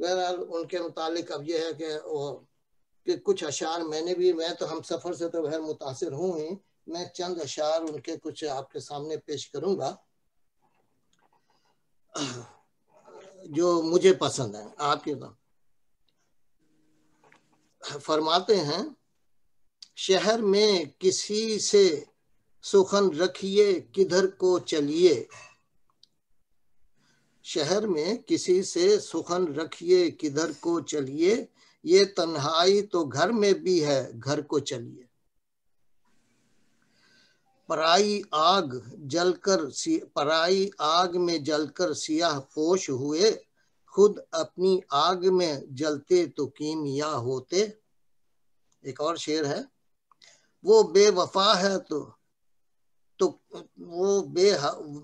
بہرحال ان کے متعلق اب یہ ہے کہ کچھ اشعار میں تو ہم سفر سے تو بہر متاثر ہوں ہی، میں چند اشعار ان کے کچھ آپ کے سامنے پیش کروں گا جو مجھے پسند ہیں. آپ کے فرماتے ہیں شہر میں کسی سے سخن رکھیے کدھر کو چلیے، شہر میں کسی سے سخن رکھیے کدھر کو چلیے، یہ تنہائی تو گھر میں بھی ہے گھر کو چلیے. پرائی آگ میں جل کر سیاہ پوش ہوئے، خود اپنی آگ میں جلتے تو کیمیا ہوتے. ایک اور شعر ہے، وہ بے وفا ہے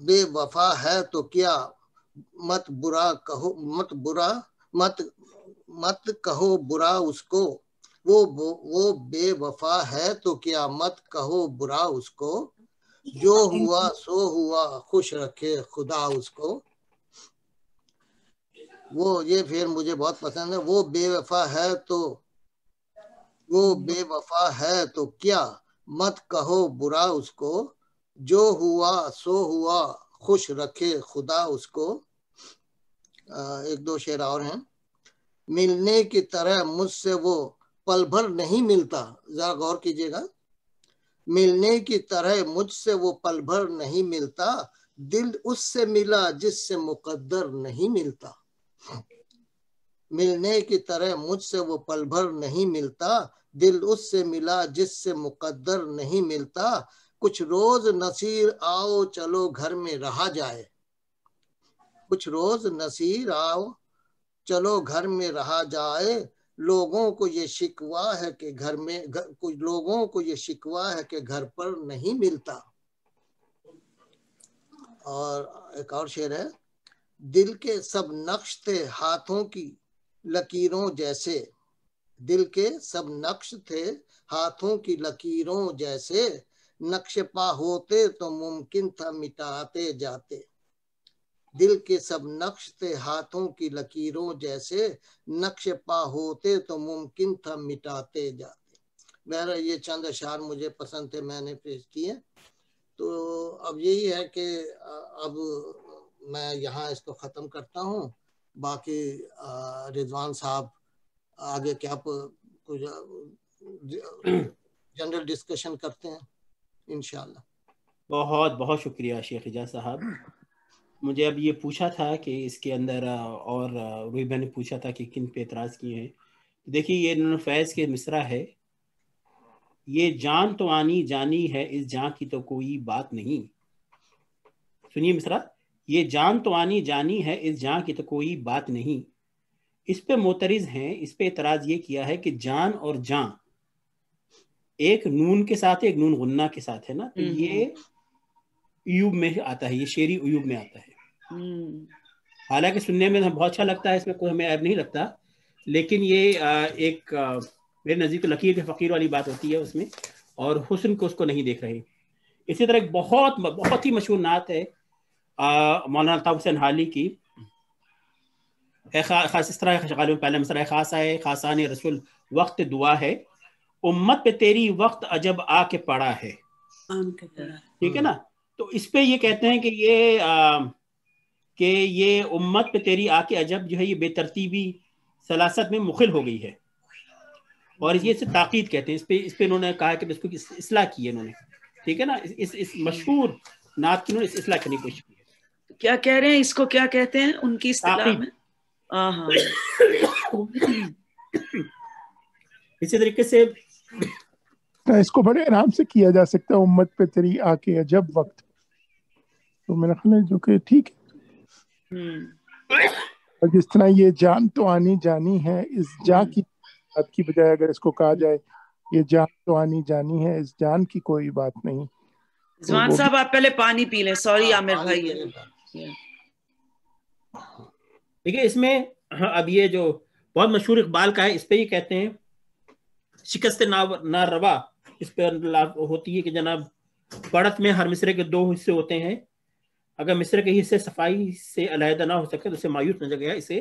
بے وفا ہے تو کیا مت کہو برا اس کو، وہ بے وفا ہے تو کیا مت کہو برا اس کو، جو ہوا سو ہوا خوش رکھے خدا اس کو. وہ یہ پھر مجھے بہت پسند ہے، وہ بے وفا ہے تو کیا مت کہو برا اس کو، جو ہوا سو ہوا خوش رکھے خدا اس کو. ایک دو شعر اور ہیں، ملنے کی طرح مجھ سے وہ پل بھر نہیں ملتا، ذرا غور کیجئے گا، ملنے کی طرح مجھ سے وہ پل بھر نہیں ملتا، دل اس سے ملا جس سے مقدر نہیں ملتا. ملنے کی طرح مجھ سے وہ پل بھر نہیں ملتا، دل اس سے ملا جس سے مقدر نہیں ملتا، کچھ روز نصیر آؤ چلو گھر میں رہا جائے، کچھ روز نصیر آؤ چلو گھر میں رہا جائے، لوگوں کو یہ شکوہ ہے کہ گھر پر نہیں ملتا. اور ایک اور شعر ہے، دل کے سب نقش تھے ہاتھوں کی لکیروں جیسے، دل کے سب نقش تھے ہاتھوں کی لکیروں جیسے، نقش پا ہوتے تو ممکن تھا مٹاتے جاتے. دل کے سب نقش تھے ہاتھوں کی لکیروں جیسے، نقش پا ہوتے تو ممکن تھا مٹاتے جاتے. بہرحال یہ چند اشعار مجھے پسند تھے، میں نے پیش کیے. تو اب یہی ہے کہ اب میں یہاں اس کو ختم کرتا ہوں، باقی رضوان صاحب آگے کیا کچھ جنرل ڈسکشن کرتے ہیں انشاءاللہ. بہت بہت شکریہ شیخ اعجاز صاحب. مجھے اب یہ پوچھا تھا کہ اس کے اندر اور روی بھائی نے پوچھا تھا کہ کن پہ اعتراض کیے ہیں. دیکھیے یہ نور فیض کے مصرع ہے، یہ جان تو آنی جانی ہے اس جان کی تو کوئی بات نہیں. سنیے مصرع، یہ جان تو آنی جانی ہے اس جان کی تو کوئی بات نہیں. اس پہ معترض ہیں، اس پہ اعتراض یہ کیا ہے کہ جان اور جان ایک نون کے ساتھ ایک نون غنہ کے ساتھ ہے نا، تو یہ عیوب میں آتا ہے، یہ شعری عیوب میں آتا ہے. حالانکہ سننے میں بہت اچھا لگتا ہے، اس میں کوئی ہمیں عیب نہیں لگتا، لیکن یہ ایک میرے نزدیک لکیر کے فقیر والی بات ہوتی ہے اس میں، اور حسن کو اس کو نہیں دیکھ رہے. اسی طرح ایک بہت ہی مشہور نعت ہے مولانا الطاف حسین حالی کی، خاص اس طرح غالباً پہلے مصرع خاص ہے، خاصان رسول وقت دعا ہے، امت پہ تیری وقت عجب آ کے پڑا ہے. ٹھیک ہے نا، تو اس پہ یہ کہتے ہیں کہ یہ امت پہ تیری آ کے عجب جو ہے یہ بے ترتیبی سلاست میں مخل ہو گئی ہے، اور یہ سے تاقید کہتے ہیں. اس پہ انہوں نے کہا کہ اس کو اصلاح کی ہے انہوں نے. ٹھیک ہے نا، اس مشہور نعت کی انہوں نے اصلاح کرنے کی کوشش کی ہے. کیا کہہ رہے ہیں، اس کو کیا کہتے ہیں ان کی اصطلاح میں؟ اسی طریقے سے اس کو بڑے آرام سے کیا جا سکتا ہے، امت پہ تیری آ کے عجب وقت، تو میرا خیال ہے جو کہ ٹھیک ہے. اور جس طرح یہ جان تو آنی جانی ہے اس جان کی بات کی بجائے اگر اس کو کہا جائے یہ جان تو آنی جانی ہے اس جان کی کوئی بات نہیں. رضوان صاحب آپ پہلے پانی پی لیں، سوری عامر بھائی. دیکھیے اس میں اب یہ جو بہت مشہور اقبال کا ہے، اس پہ یہ کہتے ہیں شکست نہ روا، اس پہ ہوتی ہے کہ جناب پڑت میں ہر مصرے کے دو حصے ہوتے ہیں، اگر مصرے کے حصے صفائی سے علیحدہ نہ ہو سکے تو اسے مایوس نہ جگہ اسے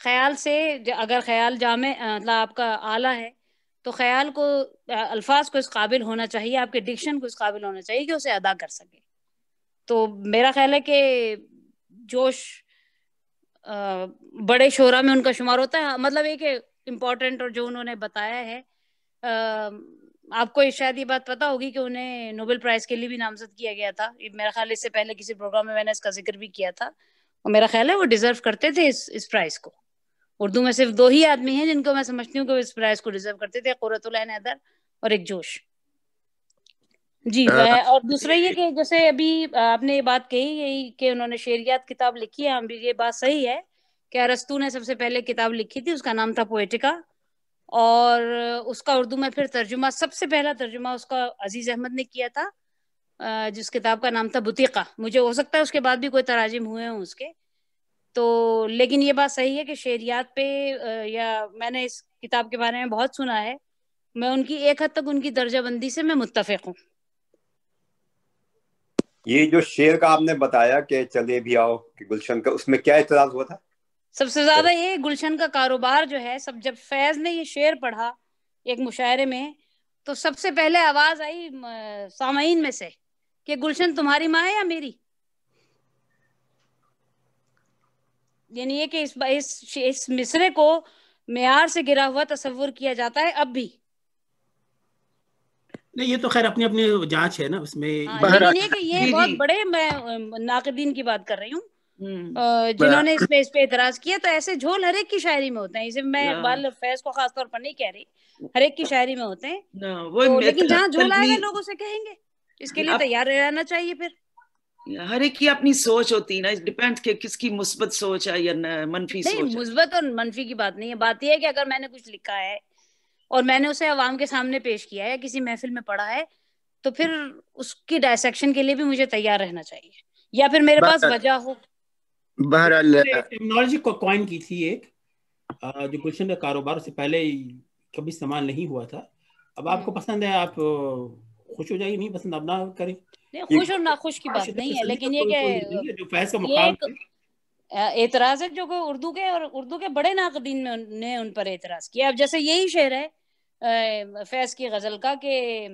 خیال سے اگر خیال جامع مطلب آپ کا اعلیٰ ہے تو خیال کو الفاظ کو اس قابل ہونا چاہیے، آپ کے ڈکشن کو اس قابل ہونا چاہیے کہ اسے ادا کر سکے. تو میرا خیال ہے کہ جوش بڑے شعرا میں ان کا شمار ہوتا ہے. مطلب ایک امپورٹنٹ اور جو انہوں نے بتایا ہے، آپ کو شاید یہ بات پتا ہوگی کہ انہیں نوبل پرائز کے لیے بھی نامزد کیا گیا تھا. میرا خیال اس سے پہلے کسی پروگرام میں نے اس کا ذکر بھی کیا تھا، اور میرا خیال ہے وہ ڈیزرو کرتے تھے اس پرائز کو. اردو میں صرف 2 ہی آدمی ہیں جن کو میں سمجھتی ہوں کہ وہ اس پرائز کو ڈیزرو کرتے تھے، قرۃ العین حیدر اور ایک جوش. جی. اور دوسرا یہ کہ جیسے ابھی آپ نے یہ بات کہی یہی کہ انہوں نے شعریات کتاب لکھی ہے، یہ بات صحیح ہے کہ ارسطو نے سب سے پہلے کتاب لکھی تھی، اس کا نام تھا پوئٹیکا، اور اس کا اردو میں پھر ترجمہ، سب سے پہلا ترجمہ اس کا عزیز احمد نے کیا تھا، جس کتاب کا نام تھا بطیقہ. مجھے ہو سکتا ہے اس کے بعد بھی کوئی تراجم ہوئے ہوں اس کے. تو لیکن یہ بات صحیح ہے کہ شعریات پہ یا میں نے اس کتاب کے بارے میں بہت سنا ہے، میں ان کی ایک حد تک ان کی درجہ بندی سے میں متفق ہوں. یہ جو شعر کا آپ نے بتایا کہ چلے بھی آؤ کہ گلشن کا، اس میں کیا اعتراض ہوا تھا؟ سب سے زیادہ یہ گلشن کا کاروبار جو ہے، جب فیض نے یہ شعر پڑھا ایک مشاعرے میں تو سب سے پہلے آواز آئی سامعین میں سے کہ گلشن تمہاری ماں ہے یا میری. یعنی یہ کہ اس مصرے کو معیار سے گرا ہوا تصور کیا جاتا ہے اب بھی. نہیں یہ تو خیر اپنی اپنی جانچ ہے نا اس میں. لیکن یہ کہ یہ بہت بڑے میں ناقدین کی بات کر رہی ہوں جنہوں نے اس پہ اعتراض کیا. تو ایسے جھول ہر ایک کی شاعری میں ہوتے ہیں، اسے میں اقبال فیض کو خاص طور پر نہیں کہہ رہی، ہر ایک کی شاعری میں ہوتے ہیں. لیکن جہاں جھول آئے گا لوگ اسے کہیں گے، اس کے لیے تیار رہنا چاہیے. پھر ہر ایک کی اپنی سوچ ہوتی ہے نا، ڈیپینڈ کہ کس کی مثبت سوچ ہے یا منفی سوچ. نہیں، مثبت اور منفی کی بات نہیں ہے، بات یہ ہے کہ اگر میں نے کچھ لکھا ہے اور میں نے اسے عوام کے سامنے پیش کیا ہے یا کسی محفل میں پڑھا ہے تو پھر اس کی ڈائسیکشن کے لیے بھی مجھے تیار رہنا چاہیے، یا پھر میرے پاس وجہ ہو. بہرحال ٹیکنالوجی کو کوائن کی تھی ایک، جو گلشن کا کاروبار سے پہلے کبھی استعمال نہیں ہوا تھا. اب آپ کو پسند ہے، آپ خوش ہو جائیے، نہیں پسند آپ نہ کریں. نہیں، خوش اور ناخوش کی بات نہیں ہے، لیکن یہ کہ جو فیض کا یہ مقام ایک اعتراض ہے جو کہ اردو کے اور اردو کے بڑے ناقدین نے ان پر اعتراض کیا. اب جیسے یہی شعر ہے فیض کی غزل کا کہ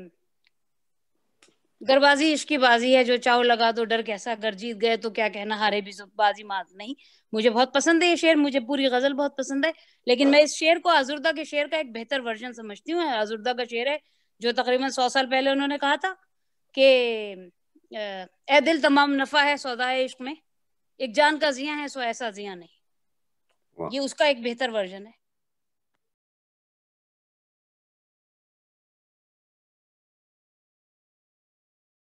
گربازی عشق کی بازی ہے جو چاو لگا تو ڈر کیسا، گر جیت گئے تو کیا کہنا، ہارے بھی بازی مات نہیں. مجھے بہت پسند ہے یہ شعر، مجھے پوری غزل بہت پسند ہے، لیکن میں اس شعر کو آزردہ کے شعر کا ایک بہتر ورژن سمجھتی ہوں. آزردہ کا شعر ہے جو تقریباً 100 سال پہلے انہوں نے کہا تھا کہ اے دل تمام نفع ہے سودائے عشق میں، ایک جان کا زیاں ہے سو ایسا زیاں نہیں. یہ اس کا ایک بہتر ورژن ہے.